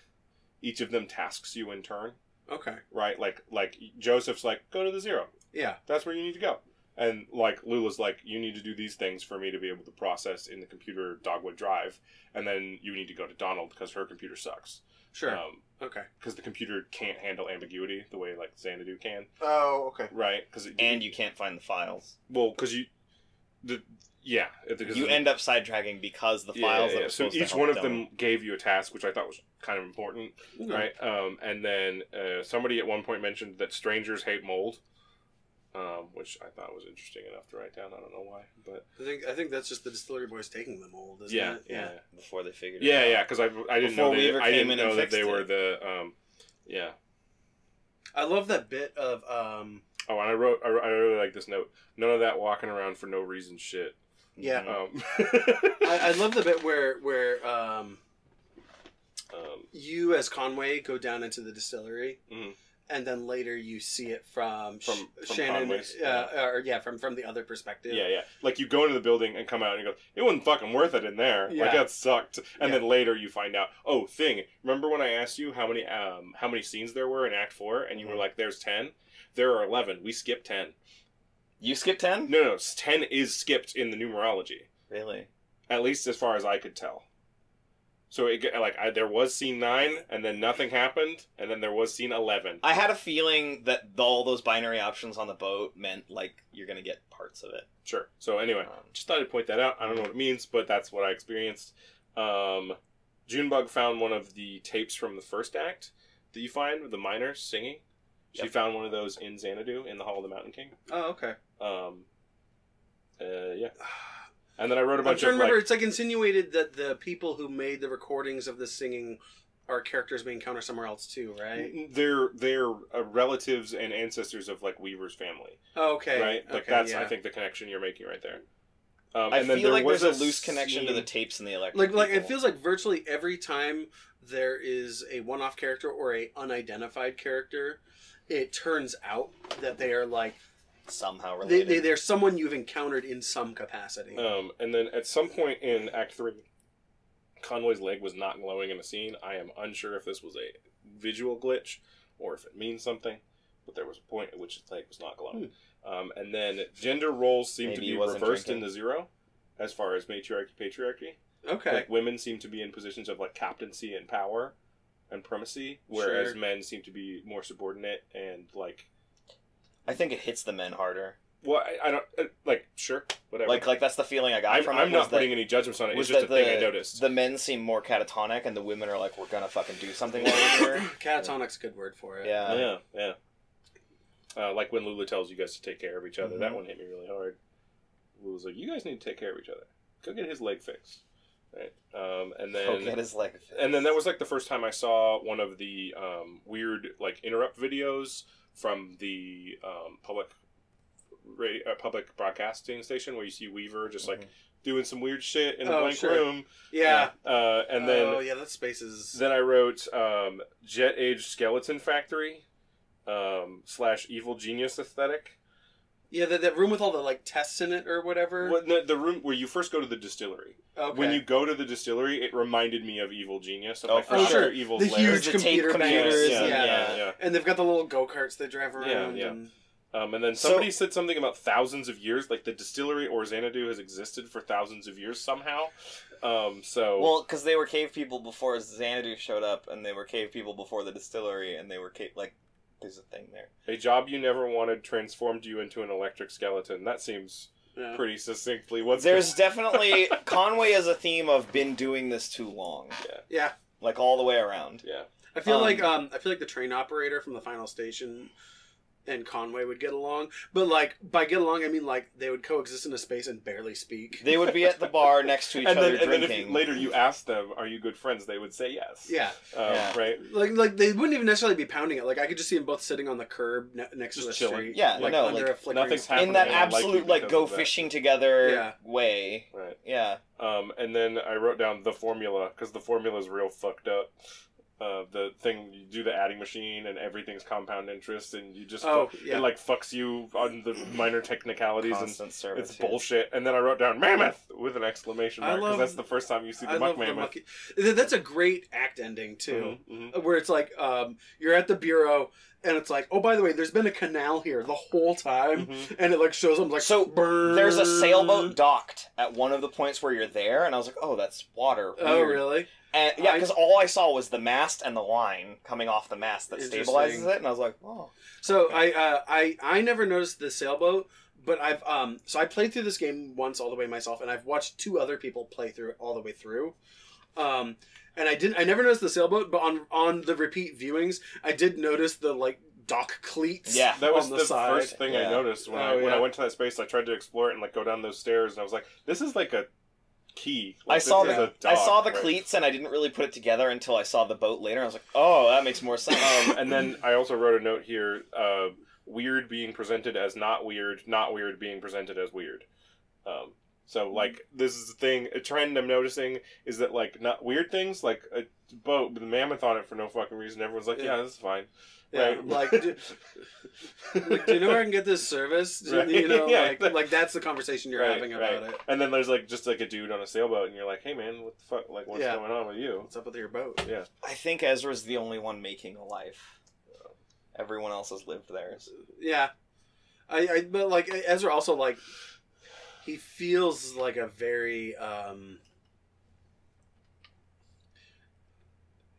Each of them tasks you in turn. Okay. Right. Like Joseph's like, go to the zero. Yeah. That's where you need to go. And like Lula's like, you need to do these things for me to be able to process in the computer Dogwood Drive, and then you need to go to Donald because her computer sucks. Sure. Okay. Because the computer can't handle ambiguity the way like Xanadu can. Oh, okay. Right. And you can't find the files. Well, because you end up sidetracking because the files. That so each one of them gave you a task, which I thought was kind of important, right? And then somebody at one point mentioned that strangers hate mold. Which I thought was interesting enough to write down. I don't know why, but I think that's just the Distillery Boys taking the mold, isn't it? Yeah. Before they figured it out. Yeah, because I didn't know that they were the I love that bit of and I really like this note. None of that walking around for no reason shit. Yeah. I love the bit where you as Conway go down into the distillery. Mm-hmm. And then later you see it from Shannon, from the other perspective. Yeah. Like you go into the building and come out and you go, it wasn't fucking worth it in there. Yeah. Like that sucked. And then later you find out, remember when I asked you how many scenes there were in Act 4, and you were like, there's 10? There are 11. We skipped 10. You skipped 10? No, 10 is skipped in the numerology. Really? At least as far as I could tell. So there was scene 9, and then nothing happened, and then there was scene 11. I had a feeling that all those binary options on the boat meant like you're gonna get parts of it. Sure. So anyway, just thought I'd point that out. I don't know what it means, but that's what I experienced. Junebug found one of the tapes from the first act that you find with the miners singing. She found one of those in Xanadu in the Hall of the Mountain King. Oh, okay. Yeah. And then I wrote a bunch of. I'm trying to remember. It's like insinuated that the people who made the recordings of the singing are characters we encounter somewhere else too, right? They're relatives and ancestors of like Weaver's family. Oh, okay. Right. Like that's I think the connection you're making right there. I feel like there's a loose connection to the tapes and the electric. Like it feels like virtually every time there is a one-off character or a unidentified character, it turns out that they are like. Somehow related. They're someone you've encountered in some capacity. And then at some point in Act 3, Conway's leg was not glowing in the scene. I am unsure if this was a visual glitch or if it means something. but there was a point at which its leg was not glowing. And then gender roles seem to be reversed in the Zero, as far as matriarchy, patriarchy. Okay. Like, women seem to be in positions of, like, captaincy and power and primacy, whereas men seem to be more subordinate and, like... I think it hits the men harder. Well, I don't... like, sure, whatever. Like that's the feeling I got from it. I'm not putting any judgments on it. It's just a thing I noticed. The men seem more catatonic, and the women are like, we're gonna fucking do something while we're here. Catatonic's a good word for it. Yeah. Like when Lula tells you guys to take care of each other. That one hit me really hard. Lula's like, you guys need to take care of each other. Go get his leg fixed. Right. And then... Go get his leg fixed. And then that was like the first time I saw one of the weird like interrupt videos from the public broadcasting station where you see Weaver just like doing some weird shit in a blank room. Yeah. And then that space is... Then I wrote Jet Age Skeleton Factory / Evil Genius aesthetic. Yeah, that room with all the like tests in it or whatever. Well, no, the room where you first go to the distillery. Okay. When you go to the distillery, it reminded me of Evil Genius. Of sure. Evil's the lair. huge computer computers. Yeah. And they've got the little go-karts they drive around. Yeah. And then somebody said something about thousands of years, like the distillery or Xanadu has existed for thousands of years somehow. Well, because they were cave people before Xanadu showed up, and they were cave people before the distillery, and they were there's a thing there. A job you never wanted transformed you into an electric skeleton. That seems pretty succinctly what's... There's definitely... Conway as a theme of been doing this too long. Yeah. Like all the way around. Yeah. I feel like the train operator from the final station and Conway would get along, but like by get along I mean like they would coexist in a space and barely speak. They would be at the bar next to each other drinking. And then if later you ask them, "Are you good friends?" they would say yes. Yeah. Right. Like they wouldn't even necessarily be pounding it. Like I could just see them both sitting on the curb next to the chilling. street. Yeah, like no, under like a flickering nothing's sky. happening. In that I like absolute you like go because of that. fishing together way. Right. Yeah. And then I wrote down the formula because the formula is real fucked up. The thing you do the adding machine and everything's compound interest and you just it like fucks you on the minor technicalities Constant and it's bullshit. And then I wrote down mammoth with an exclamation mark because that's the first time you see the muck mammoth. That's a great act ending too, where it's like you're at the bureau. And it's like, oh, by the way, there's been a canal here the whole time, and it like shows them like burn. There's a sailboat docked at one of the points where you're there, and I was like, oh, that's water. Weird. Oh, really? And yeah, because all I saw was the mast and the line coming off the mast that stabilizes it, and I was like, oh. So I never noticed the sailboat, but I've so I played through this game once all the way myself, and I've watched two other people play through it all the way through. And I never noticed the sailboat, but on the repeat viewings, I did notice the like dock cleats. Yeah, that was on the side. first thing I noticed when I went to that space. I tried to explore it and like go down those stairs, and I was like, "This is like a key." Like, I saw the cleats, and I didn't really put it together until I saw the boat later. I was like, "Oh, that makes more sense." And then I also wrote a note here: weird being presented as not weird being presented as weird. So, like, this is the thing, a trend I'm noticing is that, like, not weird things, like a boat with a mammoth on it for no fucking reason. Everyone's like, yeah this is fine. Yeah, right? like, do you know where I can get this service? Right. You know, Yeah. like that's the conversation you're having about it. And then there's, like, just, like, a dude on a sailboat, and you're like, hey, man, what the fuck? Like, what's going on with you? What's up with your boat? Yeah. I think Ezra's the only one making a life. Everyone else has lived theirs. Yeah. But, like, Ezra also, like... He feels like a very,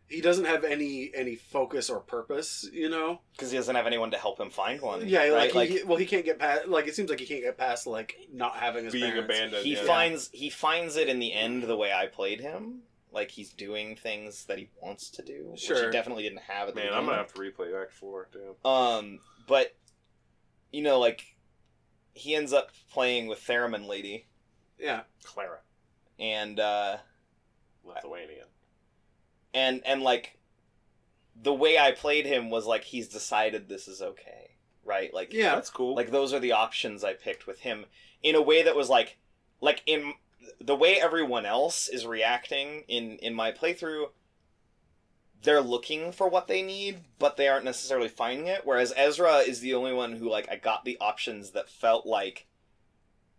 he doesn't have any focus or purpose, you know? Because he doesn't have anyone to help him find one. Yeah, right? he can't get past, like, it seems like he can't get past, like, not having his being parents. abandoned. He finds it in the end the way I played him. Like, he's doing things that he wants to do, which he definitely didn't have at the beginning. I'm gonna have to replay Act 4, too. But, you know, like... He ends up playing with Theremin Lady. Yeah. Clara. And, Lithuanian. And, like, the way I played him was, like, he's decided this is okay. Right? Like, yeah, that's cool. Like, those are the options I picked with him. In a way that was, like, in the way everyone else is reacting in my playthrough... They're looking for what they need, but they aren't necessarily finding it. Whereas Ezra is the only one who, like, I got the options that felt like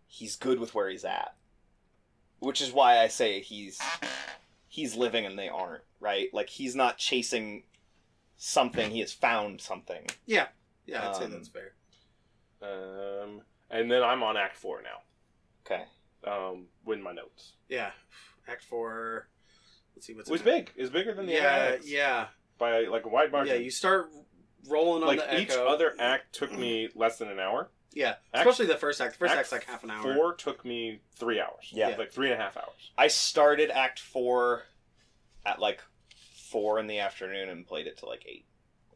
he's good with where he's at. Which is why I say he's living and they aren't, right? Like, he's not chasing something, he has found something. Yeah. Yeah, I'd say that's fair. And then I'm on Act 4 now. Okay. With my notes. Yeah, Act 4. Let's see what's. It was big. It's bigger than the other acts. Yeah. By like a wide margin. Yeah, you start rolling on like the each echo. other act took me less than an hour. Yeah, especially the first act. The first act's like half an hour. 4 took me 3 hours. Yeah. Like 3.5 hours. I started Act 4 at like 4 in the afternoon and played it till like 8.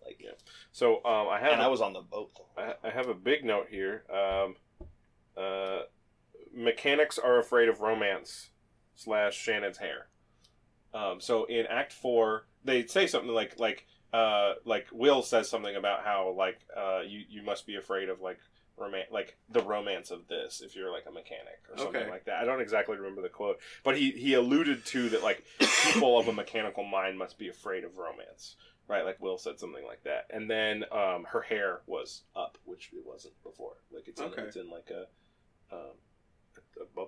Like, yeah. So I was on the boat. I have a big note here. Mechanics are afraid of romance / Shannon's hair. So in Act 4, they say something like Will says something about how you must be afraid of the romance of this if you're like a mechanic or something like that. I don't exactly remember the quote, but he alluded to that like people of a mechanical mind must be afraid of romance. Right, like Will said something like that, and then her hair was up, which it wasn't before. Like it's in like a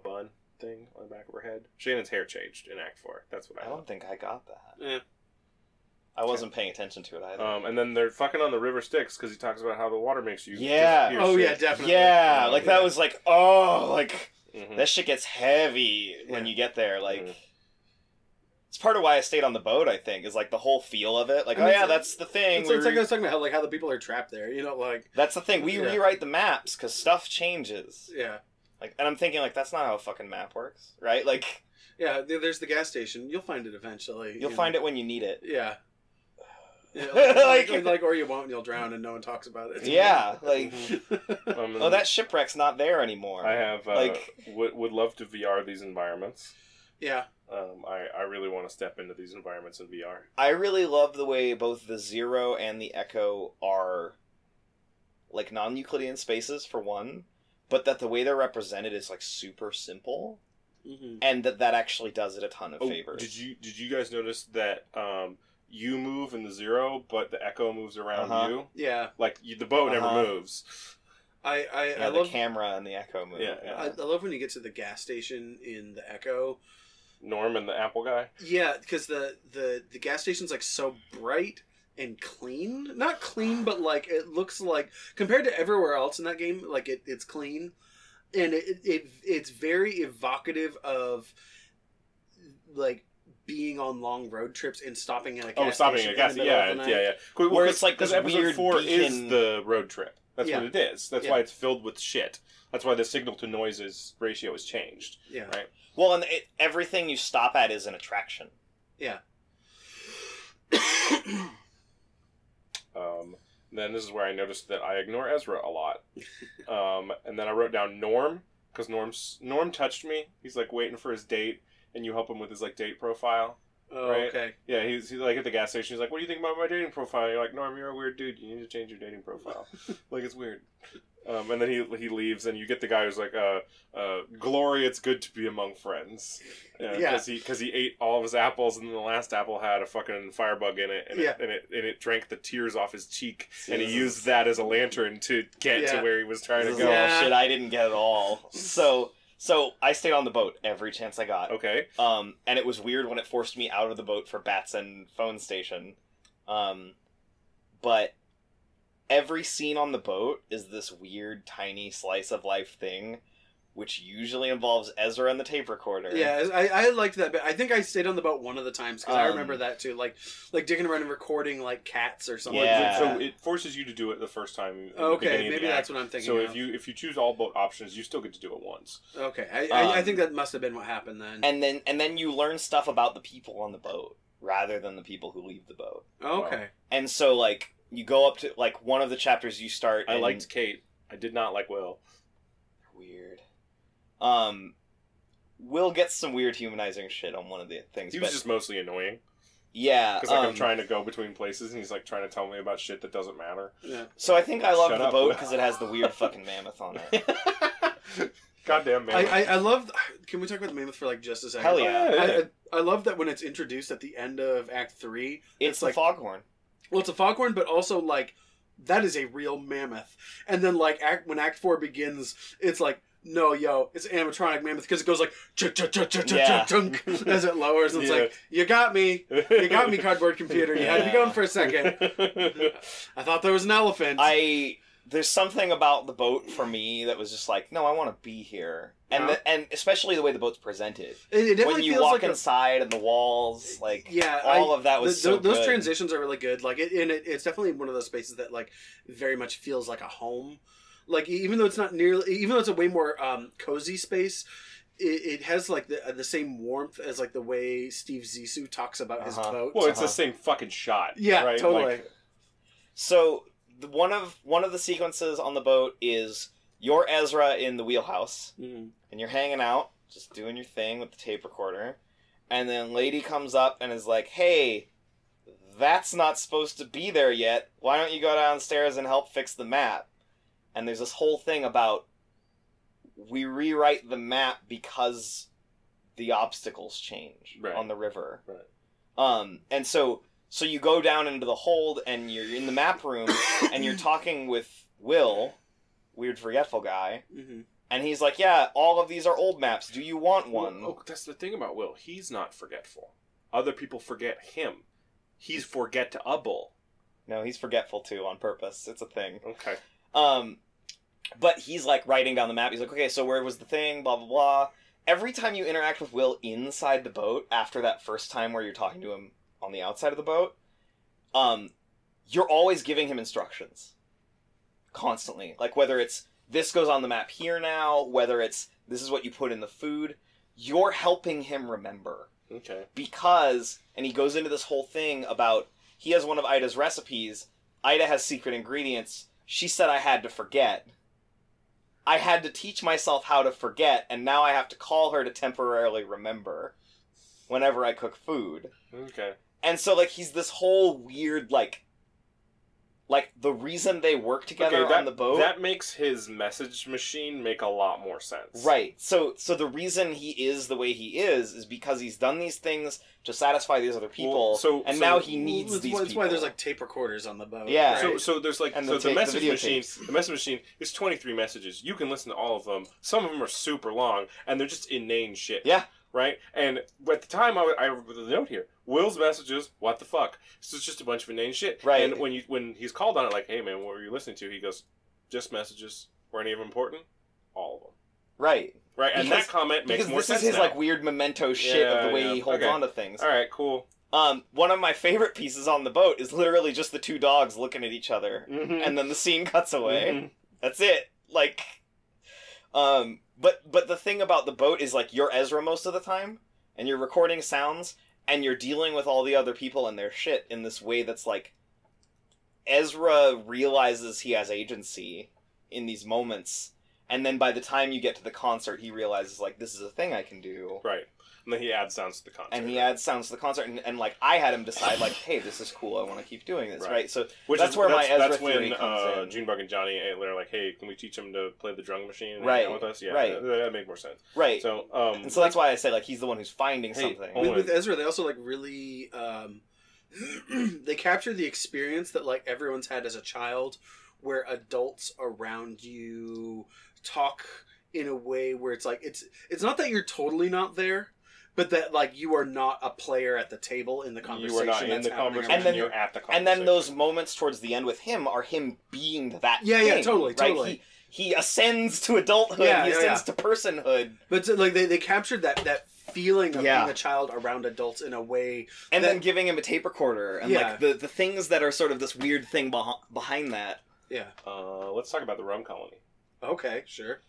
bun thing on the back of her head. Shannon's hair changed in Act 4. That's what I don't think I got that. Yeah. I wasn't paying attention to it either. And then they're fucking on the river Styx because he talks about how the water makes you. Yeah. Oh yeah, definitely. Yeah, like that was like that shit gets heavy when you get there. Like it's part of why I stayed on the boat. I think is like the whole feel of it. Like that's the thing. It's like I was talking about how the people are trapped there. You know, like that's the thing. We rewrite the maps because stuff changes. Yeah. Like, and I'm thinking like that's not how a fucking map works, right? Like. Yeah, there's the gas station. You'll find it eventually. You'll find it when you need it. Yeah. Yeah, like, or you won't, and you'll drown, and no one talks about it. Yeah, like, oh, that shipwreck's not there anymore. I have would love to VR these environments. Yeah. I really want to step into these environments in VR. I really love the way both the Zero and the Echo are like non-Euclidean spaces for one, but that the way they're represented is like super simple, and that actually does it a ton of favors. Did you guys notice that? You move in the Zero, but the Echo moves around you. Yeah, like the boat never moves. I love the camera and the Echo move. Yeah. I love when you get to the gas station in the Echo. Norm and the Apple guy. Yeah, because the gas station's like so bright and clean. Not clean, but like it looks like compared to everywhere else in that game, like it's clean, and it's very evocative of like being on long road trips and stopping at a gas station. Yeah. Where it's like this episode weird 4 beacon... is the road trip. That's what it is. That's why it's filled with shit. That's why the signal to noises ratio is changed. Yeah. Right. Well, and everything you stop at is an attraction. Yeah. Then this is where I noticed that I ignore Ezra a lot. And then I wrote down Norm because Norm touched me. He's like waiting for his date. And you help him with his like date profile. Oh, right? okay. Yeah, he's like at the gas station. He's like, "What do you think about my dating profile?" And you're like, "Norm, you're a weird dude. You need to change your dating profile." Like it's weird. And then he leaves, and you get the guy who's like, "Glory, it's good to be among friends." Yeah. Because he ate all of his apples, and the last apple had a fucking firebug in it, and it drank the tears off his cheek, and he used that as a lantern to get to where he was trying to go. Oh shit, I didn't get it all. So I stayed on the boat every chance I got. Okay. And it was weird when it forced me out of the boat for bats and phone station. But every scene on the boat is this weird tiny slice of life thing, which usually involves Ezra and the tape recorder. Yeah, I liked that bit. I think I stayed on the boat one of the times because I remember that too. Like dicking around and recording like cats or something. Yeah. So it forces you to do it the first time. Okay, maybe that's what I'm thinking. So of. if you choose all boat options, you still get to do it once. Okay, I think that must have been what happened then. And then you learn stuff about the people on the boat rather than the people who leave the boat. Okay. And so like you go up to like one of the chapters you start. I liked Kate. I did not like Will. Weird. Will gets some weird humanizing shit on one of the things. He was just mostly annoying. Yeah. Because I'm trying to go between places and he's like trying to tell me about shit that doesn't matter. Yeah. So I think I love the boat because it has the weird fucking mammoth on it. Goddamn mammoth. I love... Can we talk about the mammoth for like just a second? Hell yeah. I love that when it's introduced at the end of Act 3. It's like the foghorn. Well, it's a foghorn, but also like that is a real mammoth. And then like when Act 4 begins, it's like no, yo, it's animatronic mammoth because it goes like Yeah. chunk as it lowers. And it's like, you got me, cardboard computer. You had me going for a second. I thought there was an elephant. There's something about the boat for me that was just like, no, I want to be here, and Yeah. and especially the way the boat's presented. It definitely When you feels walk like inside and the walls, like yeah, all of that was so those good. transitions are really good. Like it's definitely one of those spaces that like very much feels like a home. Like even though it's not nearly, even though it's a way more cozy space, it has like the same warmth as like the way Steve Zissou talks about his boat. Well, it's the same fucking shot. Yeah, right? totally. Like, So one of the sequences on the boat is you're Ezra in the wheelhouse, and you're hanging out, just doing your thing with the tape recorder, and then Lady comes up and is like, "Hey, that's not supposed to be there yet. Why don't you go downstairs and help fix the map?" And there's this whole thing about we rewrite the map because the obstacles change on the river. Right. And so you go down into the hold and you're in the map room and you're talking with Will, weird forgetful guy, and he's like, "Yeah, all of these are old maps. Do you want one?" Well, that's the thing about Will. He's not forgetful. Other people forget him. He's forgettable. No, he's forgetful too on purpose. It's a thing. Okay. But he's like writing down the map. He's like, "Okay, so where was the thing? Blah blah blah." Every time you interact with Will inside the boat, after that first time where you're talking to him on the outside of the boat, you're always giving him instructions. Constantly. Like whether it's this goes on the map here now, whether it's this is what you put in the food, you're helping him remember. Okay. Because, and he goes into this whole thing about, he has one of Ida's recipes, Ida has secret ingredients, she said I had to forget. I had to teach myself how to forget, and now I have to call her to temporarily remember whenever I cook food. Okay. And so, like, he's this whole weird, like the reason they work together on the boat. That makes his message machine make a lot more sense. Right. So the reason he is the way he is because he's done these things to satisfy these other people, and now he needs these people. That's why there's like tape recorders on the boat. Yeah. Right? So there's like, and the message video machine. tapes. The message machine is 23 messages. You can listen to all of them. Some of them are super long, and they're just inane shit. Yeah. Right? And at the time, I wrote a note here. Will's messages, what the fuck? So it's just a bunch of inane shit. Right. And when he's called on it, like, hey man, what were you listening to? He goes, just messages. Were any of them important? All of them. Right. Right. And that comment makes more sense. Because this is his now. like weird memento shit of the way he holds on to things. All right, cool. One of my favorite pieces on the boat is literally just the two dogs looking at each other, and then the scene cuts away. That's it. Like, but the thing about the boat is like you're Ezra most of the time, and you're recording sounds, and you're dealing with all the other people and their shit in this way that's like Ezra realizes he has agency in these moments, and then by the time you get to the concert, he realizes like this is a thing I can do. Right. And then he adds sounds to the concert. And he adds sounds to the concert, and like I had him decide like, hey, this is cool. I want to keep doing this, right? So that's where my Ezra theory comes in. Junebug and Johnny are like, hey, can we teach him to play the drum machine and right hang out with us? Yeah, right. That made more sense. Right. So and so that's why I say like he's the one who's finding something. With Ezra, they also like really they capture the experience that like everyone's had as a child, where adults around you talk in a way where it's like it's not that you're totally not there, but that like you are not a player at the table in the conversation. You are not in the conversation. And then you're at the conversation. And then those moments towards the end with him are him being that. Yeah, thing, yeah, totally, right? totally. He ascends to adulthood. He ascends to personhood. But so, like they captured that feeling of being a child around adults in a way, and then giving him a tape recorder and like the things that are sort of this weird thing behind that. Yeah. Let's talk about the rum colony. Okay, sure.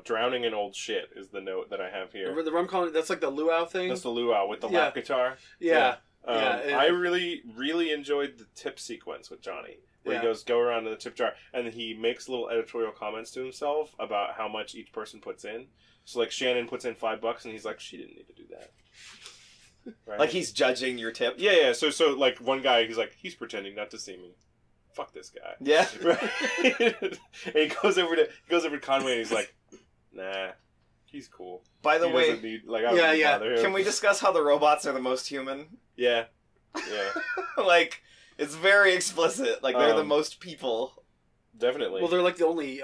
Drowning in old shit is the note that I have here. The rum colony, that's like the luau thing? That's the luau with the lap guitar. Yeah. I really, really enjoyed the tip sequence with Johnny. Where he goes, go around to the tip jar, and then he makes little editorial comments to himself about how much each person puts in. So, like, Shannon puts in $5, and he's like, she didn't need to do that. Right? Like, he's judging your tip? Yeah. So, like, one guy, he's like, he's pretending not to see me. Fuck this guy. Yeah. Right? And he goes over to Conway, and he's like, nah, he's cool. By the way, need, like, I don't bother him. Can we discuss how the robots are the most human? Yeah. Like, it's very explicit. Like, they're the most people. Definitely. Well, they're like the only,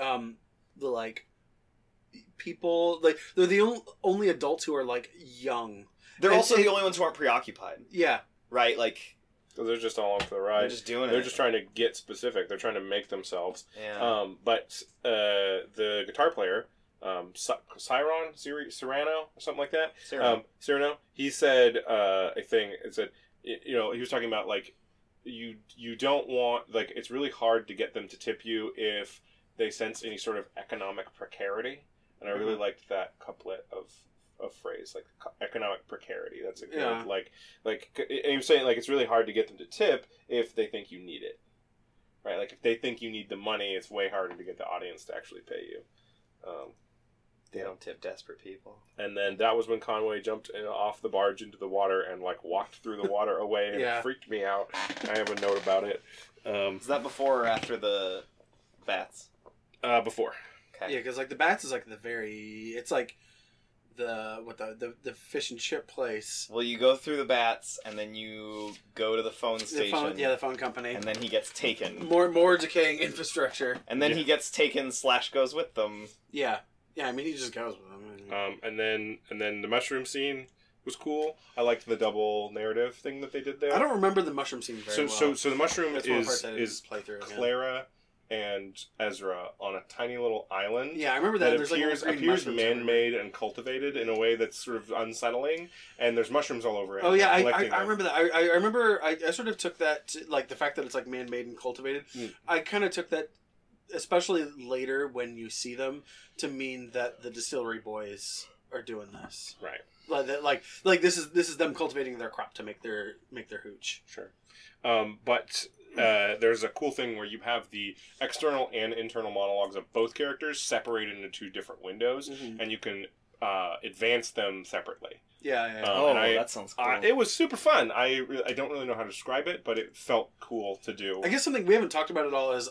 people. Like they're the only adults who are like young. They're And- also and- the only ones who aren't preoccupied, Yeah, right? Like So they're just all on for the ride. they're just doing They're it. just trying to get specific. They're trying to make themselves. Yeah. But the guitar player, Cyrano, or something like that. Cyrano. He said a thing. It said, he was talking about like you don't want, like, it's really hard to get them to tip you if they sense any sort of economic precarity. And I really liked that couplet of phrase, like economic precarity. That's a good like and he was saying like it's really hard to get them to tip if they think you need it, right? Like if they think you need the money, it's way harder to get the audience to actually pay you. They don't tip desperate people. And then that was when Conway jumped off the barge into the water and like walked through the water away, and it freaked me out. I have a note about it. Is that before or after the bats? Before. Okay. yeah, because like the bats is like it's like the fish and chip place. Well, you go through the bats, and then you go to the phone station. The phone company. And then he gets taken. More decaying infrastructure. And then he gets taken / goes with them. Yeah. Yeah, I mean, he just goes with them. And then the mushroom scene was cool. I liked the double narrative thing that they did there. I don't remember the mushroom scene very well. So the mushroom That's one of the parts I didn't is play through again. Clara and Ezra on a tiny little island. Yeah, I remember that. That There's appears like green mushrooms man-made and cultivated in a way that's sort of unsettling, and there's mushrooms all over it. Oh yeah, I collecting them. remember that. I remember I sort of took that to, like the fact that it's like man-made and cultivated. I kind of took that, especially later when you see them, to mean that the distillery boys are doing this. Right. Like this is them cultivating their crop to make their hooch. Sure. But there's a cool thing where you have the external and internal monologues of both characters separated into two different windows, and you can advance them separately. Yeah. That sounds cool. It was super fun. I don't really know how to describe it, but it felt cool to do. I guess something we haven't talked about at all is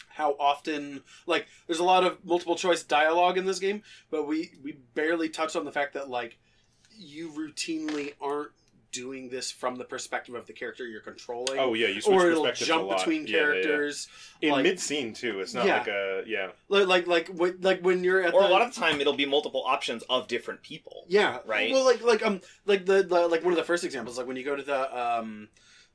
how often, like, there's a lot of multiple choice dialogue in this game, but we barely touched on the fact that, like, you routinely aren't doing this from the perspective of the character you're controlling. Oh yeah, you switch or it'll perspectives jump a lot. between characters. In like, mid scene too. It's not like a like when you're at or a lot of the time it'll be multiple options of different people. Yeah. Right? Well, like the like one of the first examples, like when you go to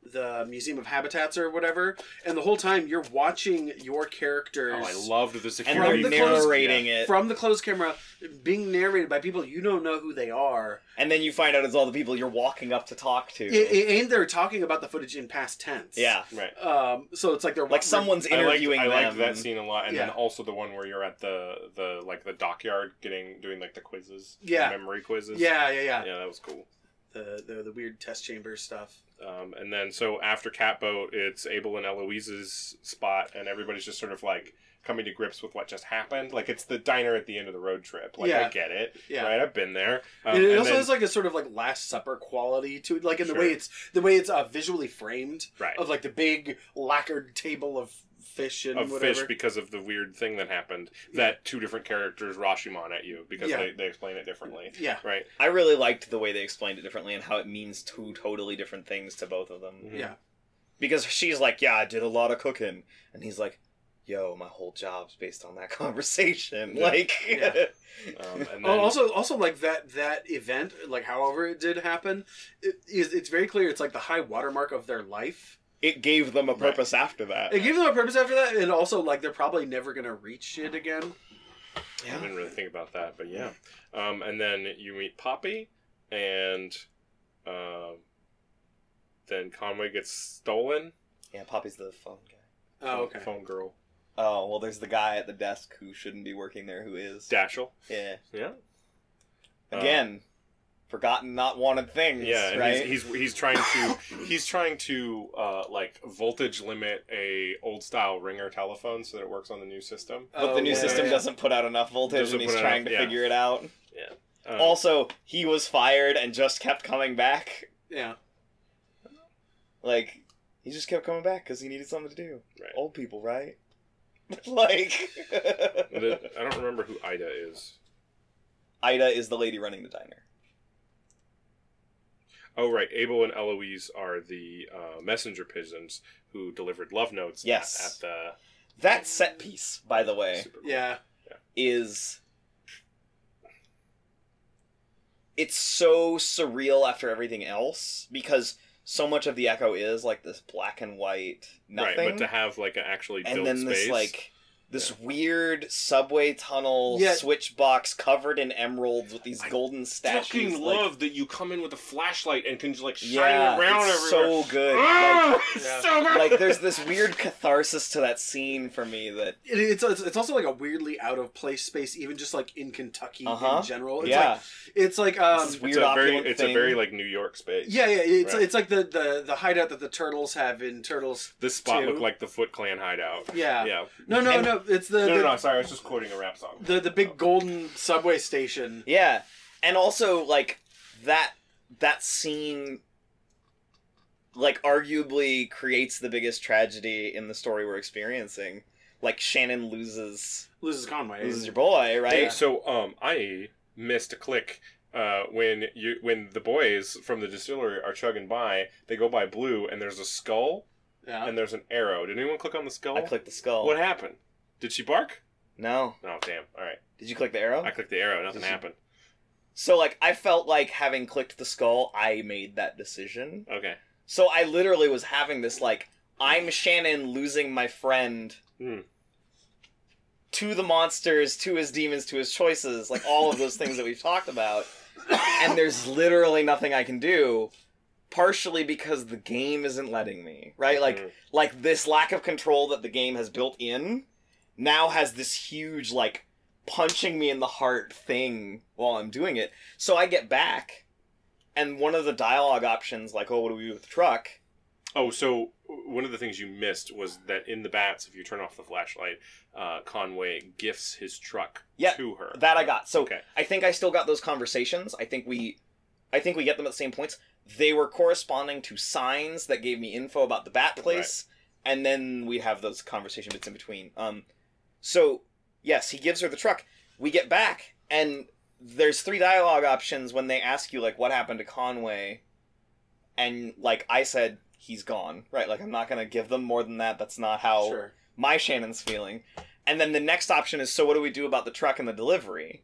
the Museum of Habitats or whatever, and the whole time you're watching your characters. Oh, I loved the security. And they're narrating it from the closed camera, being narrated by people you don't know who they are. And then you find out it's all the people you're walking up to talk to. And they're talking about the footage in past tense. Yeah. Right. So it's like they're like someone's interviewing them. I liked that scene a lot, and then also the one where you're at the dockyard doing like the quizzes. Yeah. The memory quizzes. Yeah. Yeah, that was cool. The weird test chamber stuff. And then so after Catboat, it's Abel and Eloise's spot, and everybody's just sort of like coming to grips with what just happened. Like it's the diner at the end of the road trip. Like I get it. Yeah. Right. I've been there. And it also has like a sort of like Last Supper quality to it, like in the way it's visually framed. Right. Of like the big lacquered table of fish and whatever. Fish because of the weird thing that happened that two different characters Rashomon at you because they explain it differently. Yeah. Right. I really liked the way they explained it differently and how it means two totally different things to both of them. Mm-hmm. Yeah. Because she's like, yeah, I did a lot of cooking. And he's like, yo, my whole job's based on that conversation. Yeah. Like, And then, also like that event, like however it did happen, it's very clear it's like the high watermark of their life. it gave them a purpose after that. It gave them a purpose after that, and also like they're probably never gonna reach it again. I didn't really think about that, but yeah. And then you meet Poppy, and then Conway gets stolen. Yeah, Poppy's the phone guy. Oh, okay. Phone girl. Oh, well, there's the guy at the desk who shouldn't be working there who is. Dashel. Yeah. Yeah. Again, forgotten, not wanted things. Yeah, and right? he's trying to like voltage limit a old style ringer telephone so that it works on the new system. But the new system doesn't put out enough voltage, Doesn't and he's put trying enough- to figure it out. Yeah. Also, he was fired and just kept coming back. Yeah. Like, he just kept coming back because he needed something to do. Right. Old people, right? Like... I don't remember who Ida is. Ida is the lady running the diner. Oh, right. Abel and Eloise are the messenger pigeons who delivered love notes Yes. at the... That set piece, by the way. Super cool. Yeah. is it's so surreal after everything else, because so much of the Echo is like this black and white nothing. Right, but to have like an actually built and then space. this like this weird subway tunnel Yeah. switch box covered in emeralds with these golden statues. fucking like, love that you come in with a flashlight and can just like shine yeah, around it's everywhere. so good. Ah, Like, it's Yeah. so good. like there's this weird catharsis to that scene for me that It's also like a weirdly out of place space, even just like in Kentucky in general. It's yeah, it's like this weird opulent it's thing. a very like New York space. yeah, it's Right. it's like the hideout that the turtles have in Turtles. This spot 2. looked like the Foot Clan hideout. Yeah. Yeah. No, it's No, sorry, I was just quoting a rap song. the big golden subway station. Yeah, and also like that scene like arguably creates the biggest tragedy in the story we're experiencing. Like Shannon loses Conway. your boy, right? Hey, so I missed a click when the boys from the distillery are chugging by. They go by Blue, and there's a skull Yeah. and there's an arrow. Did anyone click on the skull? I clicked the skull. What happened? Did she bark? No. Oh damn! All right, Did you click the arrow? I clicked the arrow. Nothing Did you- happened. So like I felt like having clicked the skull, I made that decision. Okay. So I literally was having this like I'm Shannon losing my friend Hmm. to the monsters, to his demons, to his choices, like all of those things that we've talked about. And there's literally nothing I can do, partially because the game isn't letting me, right? Like this lack of control that the game has built in now has this huge like punching me in the heart thing while I'm doing it. So I get back, and one of the dialogue options, like, oh, what do we do with the truck? Oh, so one of the things you missed was that in the bats, if you turn off the flashlight, Conway gifts his truck Yep, to her. That I got. So Okay. I think I still got those conversations. I think we get them at the same points. They were corresponding to signs that gave me info about the bat place, and then we have those conversation bits in between. So yes, he gives her the truck. We get back, and there's 3 dialogue options when they ask you like what happened to Conway, and like I said, he's gone. Right? Like I'm not gonna give them more than that. That's not how Sure. my Shannon's feeling. And then the next option is, so what do we do about the truck and the delivery?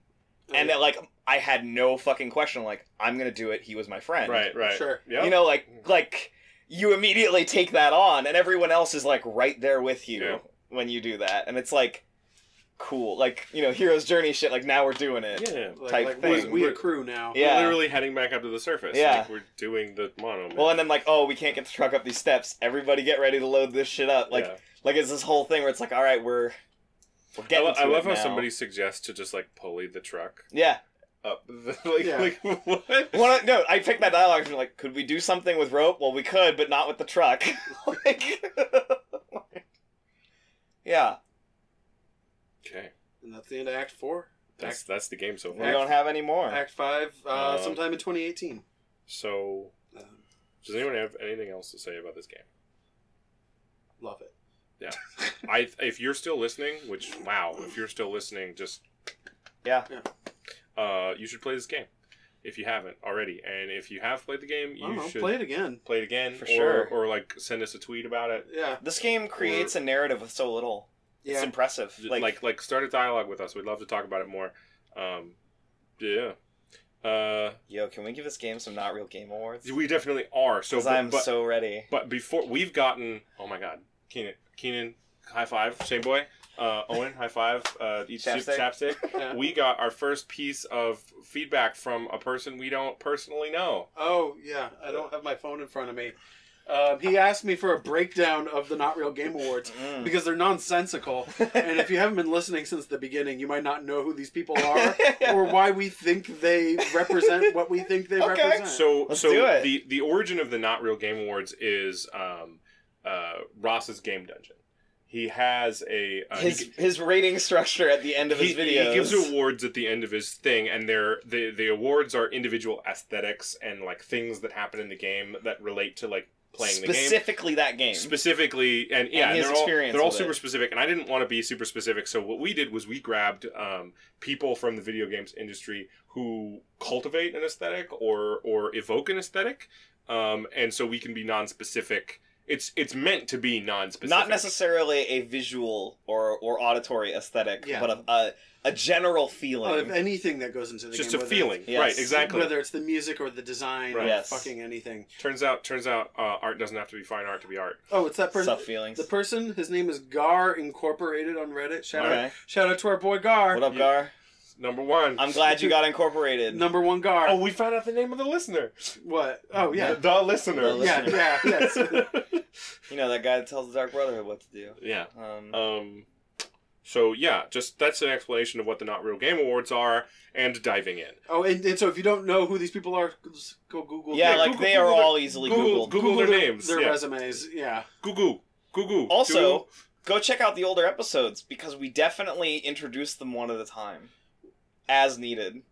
And yeah. like I had no fucking question. Like I'm gonna do it. He was my friend. Right. Sure. Yep. You know, like you immediately take that on, and everyone else is like right there with you Yeah. when you do that, and it's like cool. Like hero's journey shit. Like now we're doing it. Yeah. Type we thing. we a crew now. Yeah. We're literally heading back up to the surface. Yeah. Like we're doing the mono. Well, and then like, oh, we can't get the truck up these steps. Everybody get ready to load this shit up. Like, Yeah. like it's this whole thing where it's like, all right, we're getting. I love to how it now. somebody suggests to just like pulley the truck Yeah. up. Like, Yeah. like what? No, I picked that dialogue and like, could we do something with rope? Well, we could, but not with the truck. like, yeah, Okay, And that's the end of Act 4. that's the game so we far. don't have any more. Act 5, sometime in 2018. So, does anyone have anything else to say about this game? Love it. Yeah, if you're still listening, which if you're still listening, just Yeah. you should play this game if you haven't already, and if you have played the game, I don't know, should play it again. play it again For sure. or like send us a tweet about it. Yeah. This game creates a narrative with so little. It's Yeah. impressive. Like start a dialogue with us. We'd love to talk about it more. Yeah. Yo, can we give this game some Not Real Game Awards? We definitely are. So, Because I'm so ready. But before we've gotten, oh my God, Keenan, high five, Shane Boy, Owen, high five, each chapstick. Yeah. We got our first piece of feedback from a person we don't personally know. Oh, yeah. I don't have my phone in front of me. He asked me for a breakdown of the Not Real Game Awards because they're nonsensical. And if you haven't been listening since the beginning, you might not know who these people are or why we think they represent what we think they represent. So Let's do it. the origin of the Not Real Game Awards is Ross's Game Dungeon. He has a his rating structure at the end of his videos. He gives awards at the end of his thing, and the awards are individual aesthetics and like things that happen in the game that relate to like playing the game. Specifically that game. Specifically, and yeah, his experience they're all with super it. specific, and I didn't want to be super specific, so what we did was we grabbed people from the video games industry who cultivate an aesthetic or evoke an aesthetic, and so we can be non-specific it's meant to be non-specific. Not necessarily a visual or auditory aesthetic, Yeah. but a general feeling. Of anything that goes into the It's just game. a whether feeling, Yes. right? Exactly. Whether it's the music or the design or Yes. fucking anything. Turns out, art doesn't have to be fine art to be art. Oh, it's that person. Sub feelings. The person, his name is Gar Incorporated on Reddit. Okay. Shout out to our boy Gar. What up, Gar? Number one. I'm glad you got incorporated. Number one Gar. Oh, we found out the name of the listener. What? Oh, yeah. The listener. The listener. Yeah, yes. You know, that guy that tells the Dark Brotherhood what to do. Yeah. So yeah, just that's an explanation of what the Not Real Game Awards are, and diving in. Oh, and so if you don't know who these people are, just go Google. Yeah, like Google- they Google are their- all easily Googled. Google their names. Their Yeah. resumes, yeah. Google. Also, go check out the older episodes, because we definitely introduced them one at a time. As needed.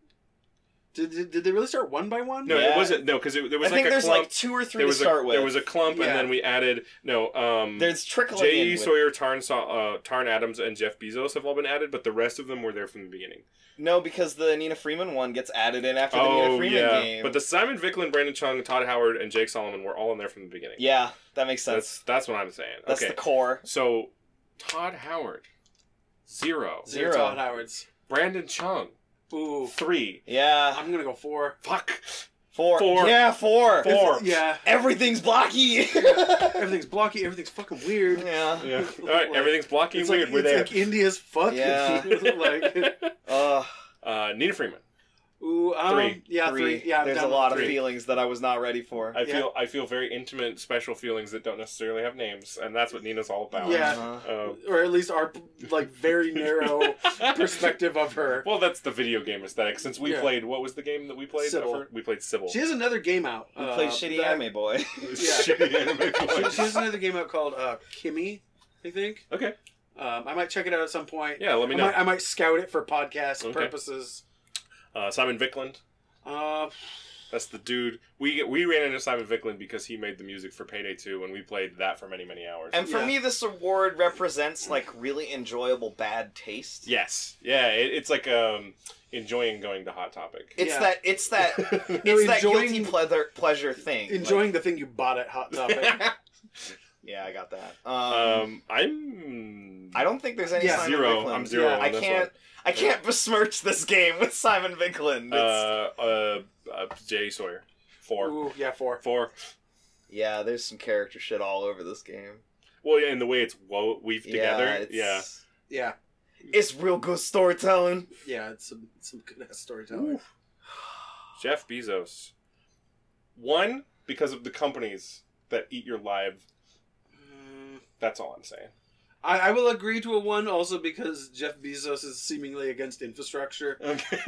Did they really start one by one? No, Yeah. it wasn't. No, because there was I like think a there's clump. like 2 or 3 There to was start with. There was a clump, Yeah. and then we added There's trickling J.E. in with... Sawyer, Tarn Adams, and Jeff Bezos have all been added, but the rest of them were there from the beginning. No, because the Nina Freeman one gets added in after the Nina Freeman game. But the Simon Vicklin, Brandon Chung, Todd Howard, and Jake Solomon were all in there from the beginning. Yeah, that makes sense. That's what I'm saying. That's okay. the core. So, Todd Howard, 0. Zero. Todd Howard's. Brandon Chung, Ooh. 3. Yeah. I'm gonna go 4. Fuck. 4. 4. Yeah, 4. 4. Yeah. Everything's blocky. Everything's blocky. Everything's fucking weird. Yeah. Yeah. All right. Everything's blocky and It's weird. like, We're it's there. like India's fuck. Yeah. like, Nina Freeman. ooh, 3. Yeah, 3. Yeah, I'm There's down a with lot of 3. feelings that I was not ready for. I feel very intimate, special feelings that don't necessarily have names, and that's what Nina's all about. Yeah. Uh-huh. Or at least our like very narrow perspective of her. Well, that's the video game aesthetic. Since we Yeah. played, what was the game that we played? Sybil. We played Sybil. She has another game out. We played Shitty that- Anime Boy. Shitty anime boy. She has another game out called Kimmy, I think. Okay. I might check it out at some point. Yeah, let me know. I might scout it for podcast Okay. purposes. Simon Vicklin. That's the dude. We ran into Simon Vicklin because he made the music for Payday 2, and we played that for many, many hours. And for Yeah. me, this award represents, like, really enjoyable bad taste. Yes. Yeah, it's like enjoying going to Hot Topic. It's Yeah. that it's that enjoying- guilty pleasure thing. Enjoying the thing you bought at Hot Topic. Yeah, I got that. I'm I don't think there's any Yeah. Simon 0. Vicklin. I'm 0 Yeah, on I this can't. I can't besmirch this game with Simon Vicklin. one. J. Sawyer. 4. Ooh, yeah, 4. 4. Yeah, there's some character shit all over this game. Well, yeah, and the way it's weaved together. Yeah. Yeah, It's real good storytelling. yeah, it's some good ass storytelling. Jeff Bezos. 1, because of the companies that eat your live. That's all I'm saying. I will agree to a 1 also because Jeff Bezos is seemingly against infrastructure. Okay.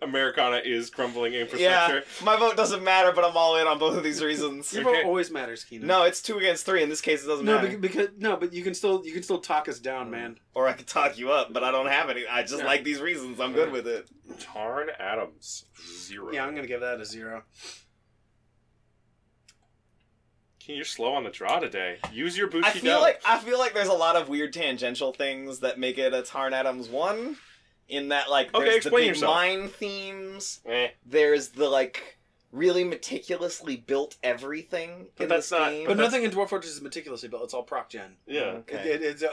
Americana is crumbling infrastructure. Yeah, my vote doesn't matter, but I'm all in on both of these reasons. Your Okay. vote always matters, Keenan. No, it's 2 against 3. In this case, it doesn't No, matter. but you can still talk us down, man. Or I could talk you up, but I don't have any. I just Yeah. like these reasons. I'm good with it. Tarn Adams. 0. Yeah, I'm gonna give that a 0. You're slow on the draw today. Use your Bushido. I feel like there's a lot of weird tangential things that make it a Tarn Adams 1. In that, like, Okay, there's the explain big yourself. mine themes. Eh. There's the, like, really meticulously built everything But in that's this not- game. But nothing in Dwarf Fortress is meticulously built. It's all proc gen. Yeah. Okay. It's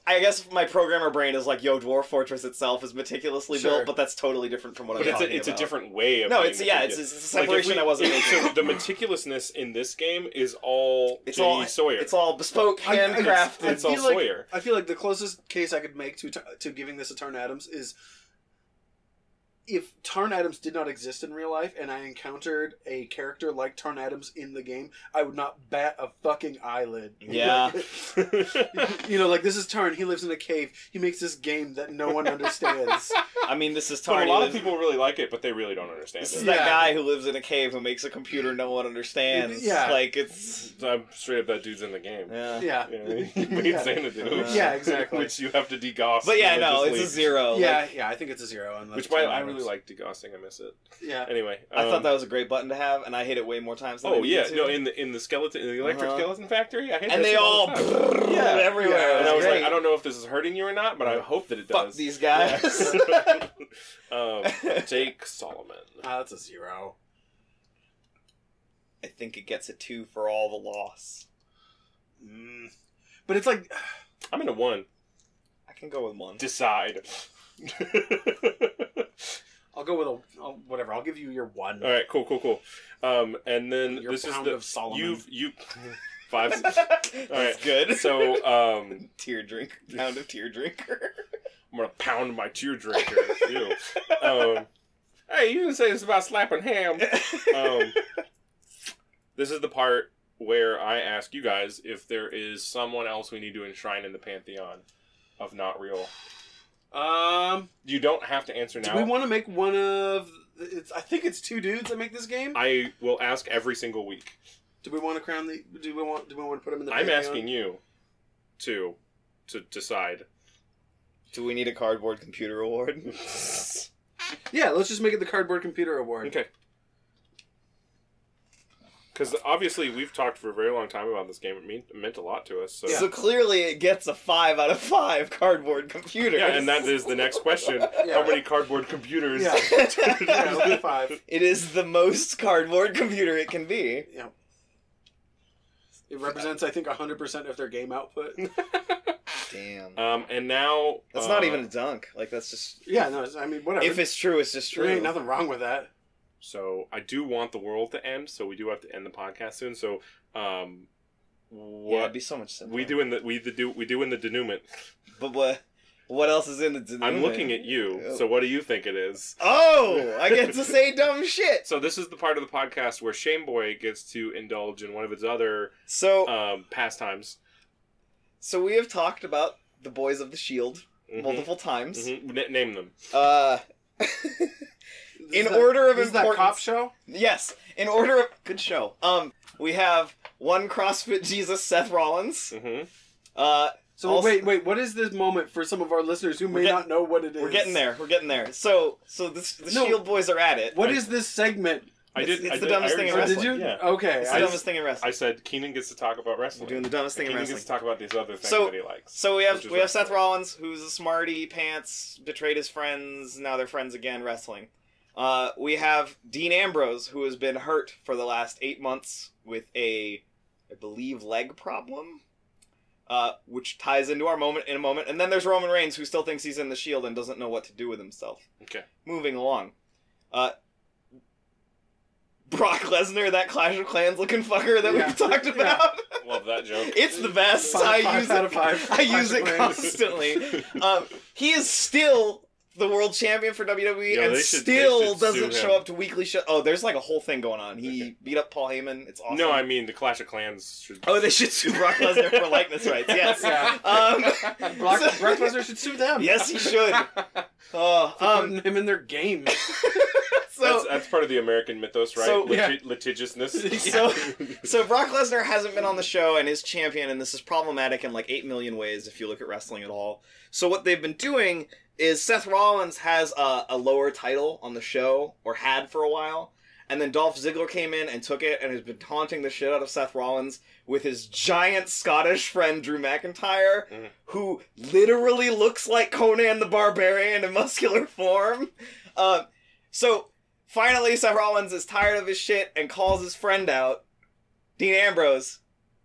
I guess my programmer brain is like, yo, Dwarf Fortress itself is meticulously Sure. built, but that's totally different from what But I'm talking it's a about. different way of No, being it's meticulous. a separation Like, I wasn't making. So the meticulousness in this game is all It's J.E. all Sawyer. It's all bespoke, handcrafted. It's all feel like, Sawyer. I feel like the closest case I could make to giving this a Tarn Adams is if Tarn Adams did not exist in real life and I encountered a character like Tarn Adams in the game, I would not bat a fucking eyelid. Yeah. You know, like, this is Tarn. He lives in a cave. He makes this game that no one understands. I mean, this is But a Tarn. lot of people really like it, but they really don't understand This is it. that Yeah. guy who lives in a cave who makes a computer no one understands. Yeah. Like, it's... I'm straight up that dude's in the game. Yeah. Yeah. Yeah, he made Yeah. Xanadu. Yeah, exactly. Which you have to degoss. But yeah, no, it's a religiously. 0. Yeah, Like, yeah, I think it's a 0. On the Which, by the way, I Tarn really Adams. like degossing. I miss it. Yeah. Anyway, I thought that was a great button to have, and I hit it way more times than I Oh needed yeah, to. no, in the electric skeleton factory, I hit that And they shit all the time. yeah, everywhere. Yeah, And I was Great. like, I don't know if this is hurting you or not, but I hope that it Fuck does. these guys. Jake Solomon. That's a 0. I think it gets a 2 for all the loss. But it's like... I'm in a 1. I can go with 1. Decide. I'll go with whatever. I'll give you your 1. All right, cool. And then Your this pound is the of Solomon. you 5. All right, That's good. So tear drinker, pound of tear drinker. I'm gonna pound my tear drinker. Ew. Hey, you didn't say this about slapping ham. This is the part where I ask you guys if there is someone else we need to enshrine in the pantheon of not real. You don't have to answer now. Do we want to make one of... I think it's 2 dudes that make this game. I will ask every single week. Do we want to crown the... Do we want to put them in the I'm pantheon? asking you to decide. Do we need a cardboard computer award? Yeah, let's just make it the Cardboard Computer Award. Okay. Because obviously we've talked for a very long time about this game. It meant a lot to us. So. So clearly it gets a 5 out of 5 cardboard computers. Yeah, and that is the next question. Yeah. How many cardboard computers? Yeah. Yeah, it'll be 5. It is the most cardboard computer it can be. Yeah. It represents, I think, 100% of their game output. Damn. And now... That's not even a dunk. Like, that's just... Yeah, no, I mean, whatever. If it's true, it's just true. There ain't nothing wrong with that. So I do want the world to end, so we do have to end the podcast soon. So, Yeah, it'd be so much simpler. we do in the denouement. But what else is in the denouement? I'm looking at you. Oh. So what do you think it is? Oh! I get to say dumb shit! So this is the part of the podcast where Shameboy gets to indulge in one of its other So, pastimes. so we have talked about the Boys of the Shield Mhm. multiple times. Mhm. Name them. In order of is that importance... cop show? Yes, in order of... Good show. We have one CrossFit Jesus, Seth Rollins. Mm-hmm. So Also- wait, what is this moment for some of our listeners who may not know what it is? We're getting there. So the Shield Boys are at it. What is this segment? It's the dumbest thing in Or wrestling. did you? Yeah. Okay. It's the dumbest thing in wrestling. I said Keenan gets to talk about wrestling. We're doing the dumbest thing in Keenan wrestling. gets to talk about these other things So- that he likes. So we have which is Seth wrestling. Rollins, who's a smarty pants, betrayed his friends, now they're friends again wrestling. We have Dean Ambrose, who has been hurt for the last 8 months with I believe, leg problem, which ties into our moment in a moment. And then there's Roman Reigns, who still thinks he's in the Shield and doesn't know what to do with himself. Okay. Moving along. Brock Lesnar, that Clash of Clans looking fucker that Yeah. we've talked about. Love that joke. It's the best. Five I use out it. of 5. I use it Clash of Clans. constantly. He is still the world champion for WWE, Yeah, and they still should sue doesn't him. show up to weekly show. Oh, there's like a whole thing going on. He beat up Paul Heyman. It's awesome. No, I mean the Clash of Clans should. Oh, they should sue Brock Lesnar for likeness rights. Yes. Yeah. Brock Lesnar should sue them. Yes, he should. For putting him in their game. So That's part of the American mythos, right? So- Yeah. Litigiousness. So Brock Lesnar hasn't been on the show and is champion, and this is problematic in like 8 million ways if you look at wrestling at all. So what they've been doing is Seth Rollins has a lower title on the show, or had for a while, and then Dolph Ziggler came in and took it and has been taunting the shit out of Seth Rollins with his giant Scottish friend Drew McIntyre, who literally looks like Conan the Barbarian in muscular form. So finally Seth Rollins is tired of his shit and calls his friend out, Dean Ambrose,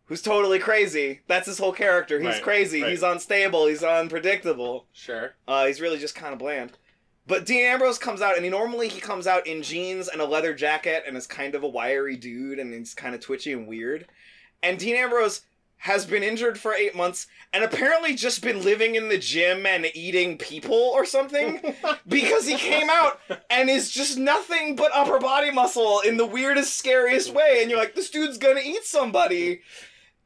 who's totally crazy. That's his whole character. He's Right, crazy. right. He's unstable. He's unpredictable. Sure. He's really just kind of bland. But Dean Ambrose comes out, and he comes out in jeans and a leather jacket and is kind of a wiry dude, and he's kind of twitchy and weird. And Dean Ambrose has been injured for 8 months and apparently just been living in the gym and eating people or something because he came out and is just nothing but upper body muscle in the weirdest, scariest way. And you're like, this dude's gonna eat somebody.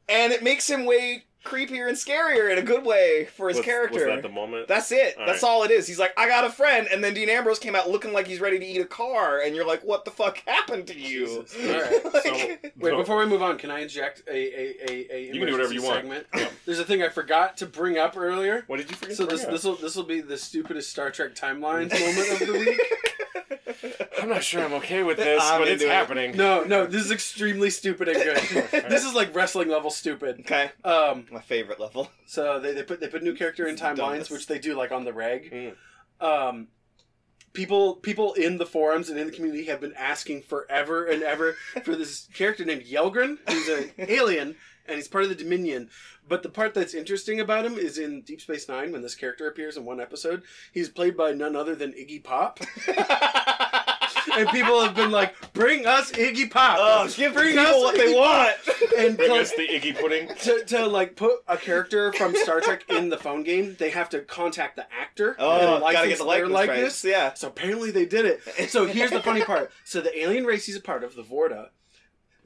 And it makes him way creepier and scarier in a good way for his character. Was that the moment? That's it. All That's right. all it is. He's like, I got a friend, and then Dean Ambrose came out looking like he's ready to eat a car, and you're like, what the fuck happened to you? Jesus. All right. Like- Wait, before we move on, can I inject a You can do whatever you want. segment? Yeah. There's a thing I forgot to bring up earlier. What did you forget? So to bring up? this will be the stupidest Star Trek timelines moment of the week. I'm not sure I'm okay with this, I'm but it's into it. happening. No, this is extremely stupid and good. This is like wrestling level stupid. Okay. Um, My favorite level. so they put new character in It's the timelines, dumbest. which they do like on the reg. Mm. people in the forums and in the community have been asking forever and ever for this character named Yelgren, who's an alien, and he's part of the Dominion. But the part that's interesting about him is in Deep Space Nine, when this character appears in one episode, he's played by none other than Iggy Pop. And people have been like, bring us Iggy Pop. Oh, give people what they want. And Bring us the Iggy pudding. to like put a character from Star Trek in the phone game, they have to contact the actor. Oh, and gotta get the their likeness rights. Yeah. So apparently they did it. So here's the funny part. So the alien race he's a part of, the Vorta,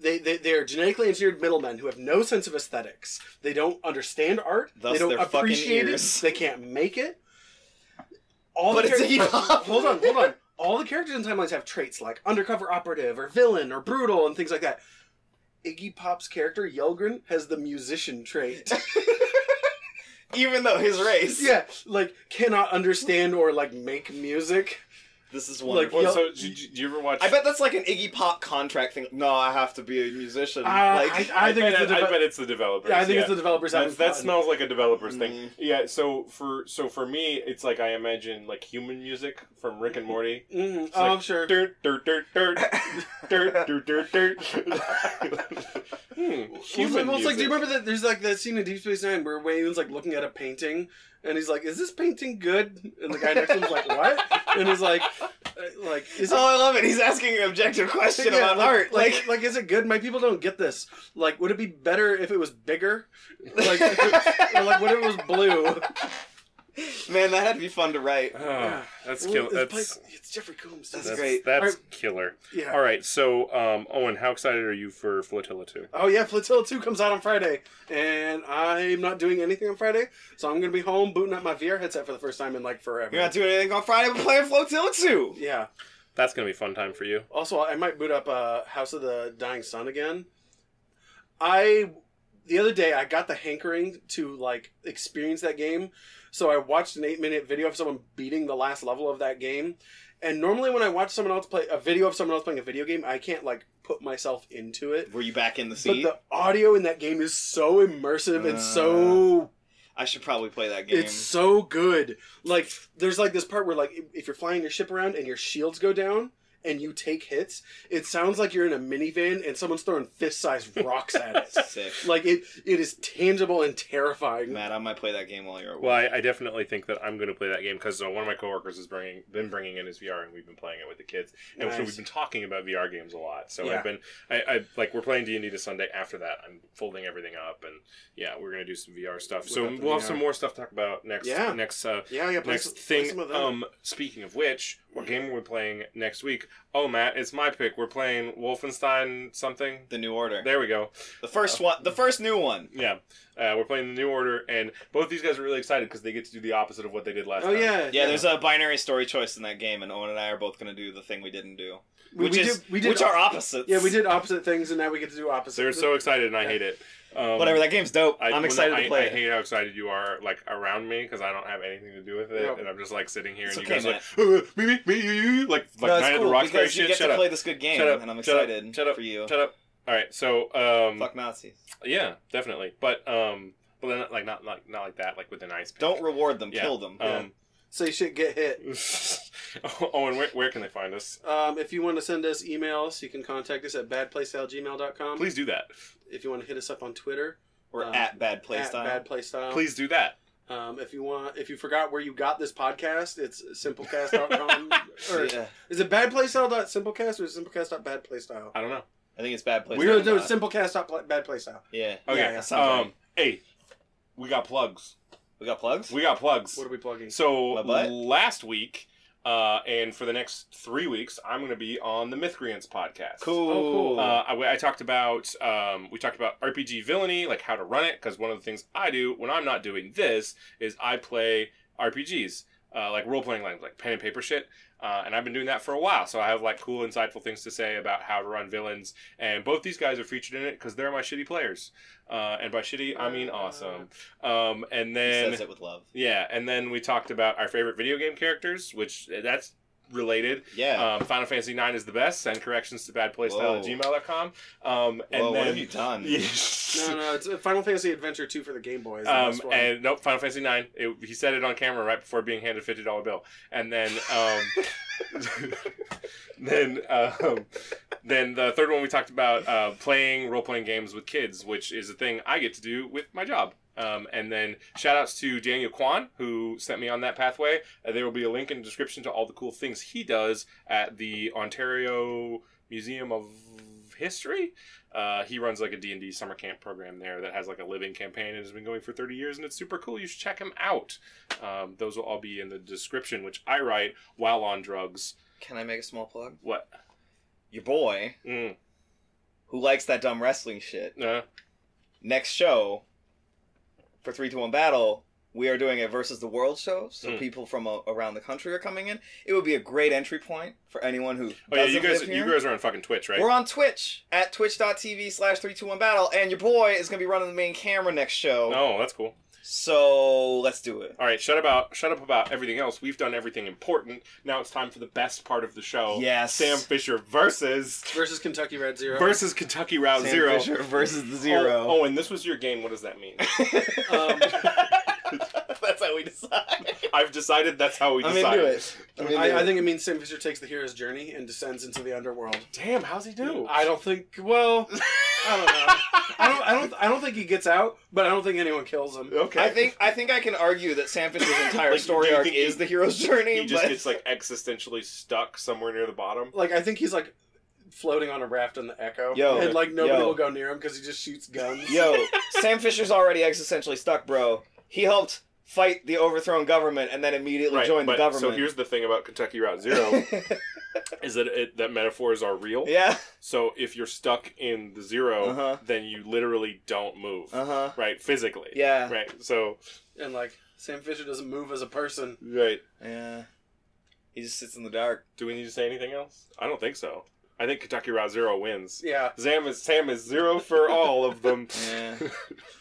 they're genetically engineered middlemen who have no sense of aesthetics. They don't understand art. Thus they don't their fucking appreciate it. ears. They can't make it. But it's Iggy Pop. Hold on. All the characters in timelines have traits like undercover operative or villain or brutal and things like that. Iggy Pop's character, Yelgren, has the musician trait. Even though his race. Yeah, like, cannot understand or, like, make music. This is wonderful. Well, so, do you ever watch... I bet that's like an Iggy Pop contract thing. No, I have to be a musician. I think it's the developers. Yeah, I think it's the developers having that fun. smells like a developer's thing. Yeah, so for me, it's like I imagine like human music from Rick and Morty. Mm-hmm. It's Oh, like, sure. Dirt, dirt, dirt, dirt, dirt, dirt, dirt, dirt. Human Well, it's like, do you music. remember that? There's like that scene in Deep Space Nine where Wayne's like looking at a painting, and he's like, "Is this painting good?" And the guy next to him's like, "What?" And he's like, "Is it?" Oh, I love it. He's asking an objective question Yeah, about art. Like, is it good? My people don't get this. Like, would it be better if it was bigger? Like, or like, what if it was blue? man, that had to be fun to write. Oh, that's Well, killer. it's Jeffrey Combs. That's great. That's Alright. killer. Yeah. All right, so Owen, how excited are you for Flotilla 2? Oh yeah, Flotilla 2 comes out on Friday, and I'm not doing anything on Friday, so I'm gonna be home booting up my VR headset for the first time in like forever. You're not doing anything on Friday, but playing Flotilla 2. Yeah. That's gonna be a fun time for you. Also, I might boot up House of the Dying Sun again. The other day I got the hankering to like experience that game, so I watched an 8-minute video of someone beating the last level of that game. And normally when I watch someone else play a video of someone else playing a video game, I can't like put myself into it. Were you back in the But seat? the audio in that game is so immersive and so I should probably play that game. it's so good. Like there's like this part where like if you're flying your ship around and your shields go down and you take hits, it sounds like you're in a minivan and someone's throwing fist-sized rocks at it. Sick. Like it is tangible and terrifying. Matt, I might play that game while you're away. Well, I definitely think that I'm going to play that game because one of my coworkers has been bringing in his VR and we've been playing it with the kids, and so Nice. we've been talking about VR games a lot. So Yeah. I like we're playing D&D this Sunday. After that, I'm folding everything up, and yeah, we're going to do some VR stuff. So Whip up the we'll have VR. some more stuff to talk about next. Yeah. Next. Yeah, play Next some, play thing. some of them. Speaking of which, what game are we playing next week? Oh, Matt, it's my pick. We're playing Wolfenstein something. The New Order. There we go. The first one. The first new one. Yeah, we're playing the New Order, and both these guys are really excited because they get to do the opposite of what they did last Oh time. yeah, Yeah, there's a binary story choice in that game, and Owen and I are both going to do the thing we didn't do. We did Which are opposites. Yeah, we did opposite things, and now we get to do opposite. They're so excited, and I hate it. Whatever, that game's dope. I'm excited to play I it. hate how excited you are, like, around me, because I don't have anything to do with it, Yep. and I'm just, like, sitting here, It's and okay, you guys are like, me, you, like No, Night it's of the cool Roxbury because you shit. get Shut to up. play this good game, Shut up. and I'm Shut up. excited Shut up. for you. Shut up. All right, so, Fuck Nazis. yeah, definitely, but then, like, not like that, like, with an ice pick. Don't reward them, Yeah. kill them. Say shit, get hit. Owen, where can they find us? If you want to send us emails, you can contact us at badplaystylegmail.com. Please do that. If you want to hit us up on Twitter, Or at Bad at Playstyle. badplaystyle. Please do that. If you forgot where you got this podcast, it's simplecast.com. Or Yeah. is it badplaystyle.simplecast or is it simplecast.badplaystyle? I don't know. I think it's Bad Playstyle. No, it's simplecast.badplaystyle. Yeah. Okay. Yeah, that sounds right. Hey, we got plugs. We got plugs? We got plugs. What are we plugging? So My butt? last week, and for the next 3 weeks, I'm going to be on the Mythgrians podcast. Cool. Oh, cool. I talked about we talked about RPG villainy, like how to run it, because one of the things I do when I'm not doing this is I play RPGs, like role playing, like pen and paper shit. And I've been doing that for a while, so I have like cool, insightful things to say about how to run villains. And both these guys are featured in it because they're my shitty players. And by shitty, I mean awesome. And He then says it with love. yeah, and then we talked about our favorite video game characters, which that's related. Yeah. Final Fantasy IX is the best. Send corrections to badplaystyle@gmail.com. Whoa, And what then have you done? No, it's Final Fantasy Adventure 2 for the Game Boy. Is the best one. And nope, Final Fantasy IX. He said it on camera right before being handed a $50 bill. And then then the third one we talked about playing role-playing games with kids, which is a thing I get to do with my job. And then shout-outs to Daniel Kwan, who sent me on that pathway. There will be a link in the description to all the cool things he does at the Ontario Museum of History. He runs like a D&D summer camp program there that has like a living campaign and has been going for 30 years, and it's super cool. You should check him out. Those will all be in the description, which I write while on drugs. Can I make a small plug? What? Your boy, who likes that dumb wrestling shit. Next show, for 3-2-1 Battle, we are doing a Versus the World show, so people from around the country are coming in. It would be a great entry point for anyone who you guys are on fucking Twitch, right? We're on Twitch at twitch.tv/321battle, and your boy is going to be running the main camera next show. Oh, that's cool. So, let's do it. All right, shut up about everything else. We've done everything important. Now it's time for the best part of the show. Yes. Sam Fisher versus Kentucky Route Zero. Versus Kentucky Route Sam Zero. Fisher versus the Zero. Oh, and this was your game. What does that mean? That's how we decide. I've decided that's how we decide. I'm into it. I think it means Sam Fisher takes the hero's journey and descends into the underworld. Damn, how's he do? I don't think. Well, I don't know. I don't think he gets out, but I don't think anyone kills him. Okay. I think I can argue that Sam Fisher's entire story arc is the hero's journey. He just gets like existentially stuck somewhere near the bottom. Like I think he's like floating on a raft in the Echo, and like nobody will go near him because he just shoots guns. Yo, Sam Fisher's already existentially stuck, bro. He helped fight the overthrown government and then immediately joined the government. So here's the thing about Kentucky Route Zero, is that metaphors are real. Yeah. So if you're stuck in the zero, then you literally don't move. Right? Physically. Yeah. Right. So. And like Sam Fisher doesn't move as a person. Right. Yeah. He just sits in the dark. Do we need to say anything else? I don't think so. I think Kentucky Route Zero wins. Yeah. Sam is zero for all of them. Yeah.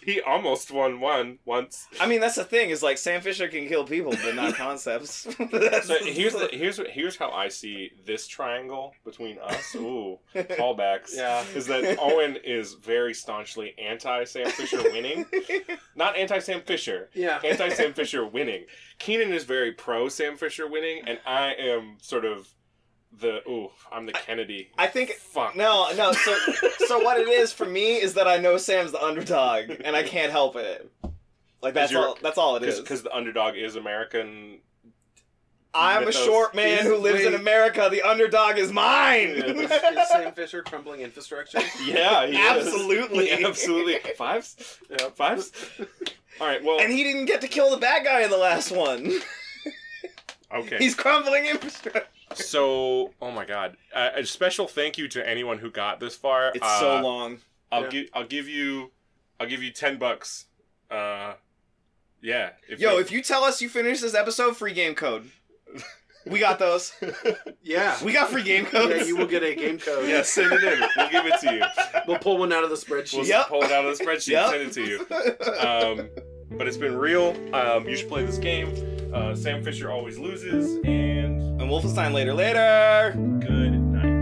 He almost won one once. I mean, that's the thing, is like Sam Fisher can kill people, but not concepts. So here's how I see this triangle between us. Ooh, callbacks. Yeah. Is that Owen is very staunchly anti Sam Fisher winning. Not anti Sam Fisher. Yeah. Anti Sam Fisher winning. Keenan is very pro Sam Fisher winning, and I am sort of I'm the Kennedy. I think fuck. No. So what it is for me is that I know Sam's the underdog, and I can't help it. Like that's all it is. Because the underdog is American. I'm mythos. a short man who lives in America. The underdog is mine. Is Sam Fisher crumbling infrastructure? Yeah, he absolutely, is. Absolutely. Fives. Yeah, fives. All right. Well, and he didn't get to kill the bad guy in the last one. Okay. He's crumbling infrastructure. So, oh my god! A special thank you to anyone who got this far. It's so long. I'll give you $10. Yeah. If you tell us you finish this episode, free game code. We got those. Yeah. We got free game codes. Yeah, you will get a game code. Yeah, send it in. We'll give it to you. We'll pull one out of the spreadsheet. We'll pull it out of the spreadsheet. Send it to you. But it's been real. You should play this game. Sam Fisher always loses, and Wolfenstein later. Good night.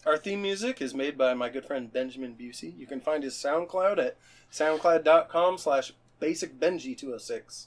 Our theme music is made by my good friend Benjamin Busey. You can find his SoundCloud at soundcloud.com/basicbenji206.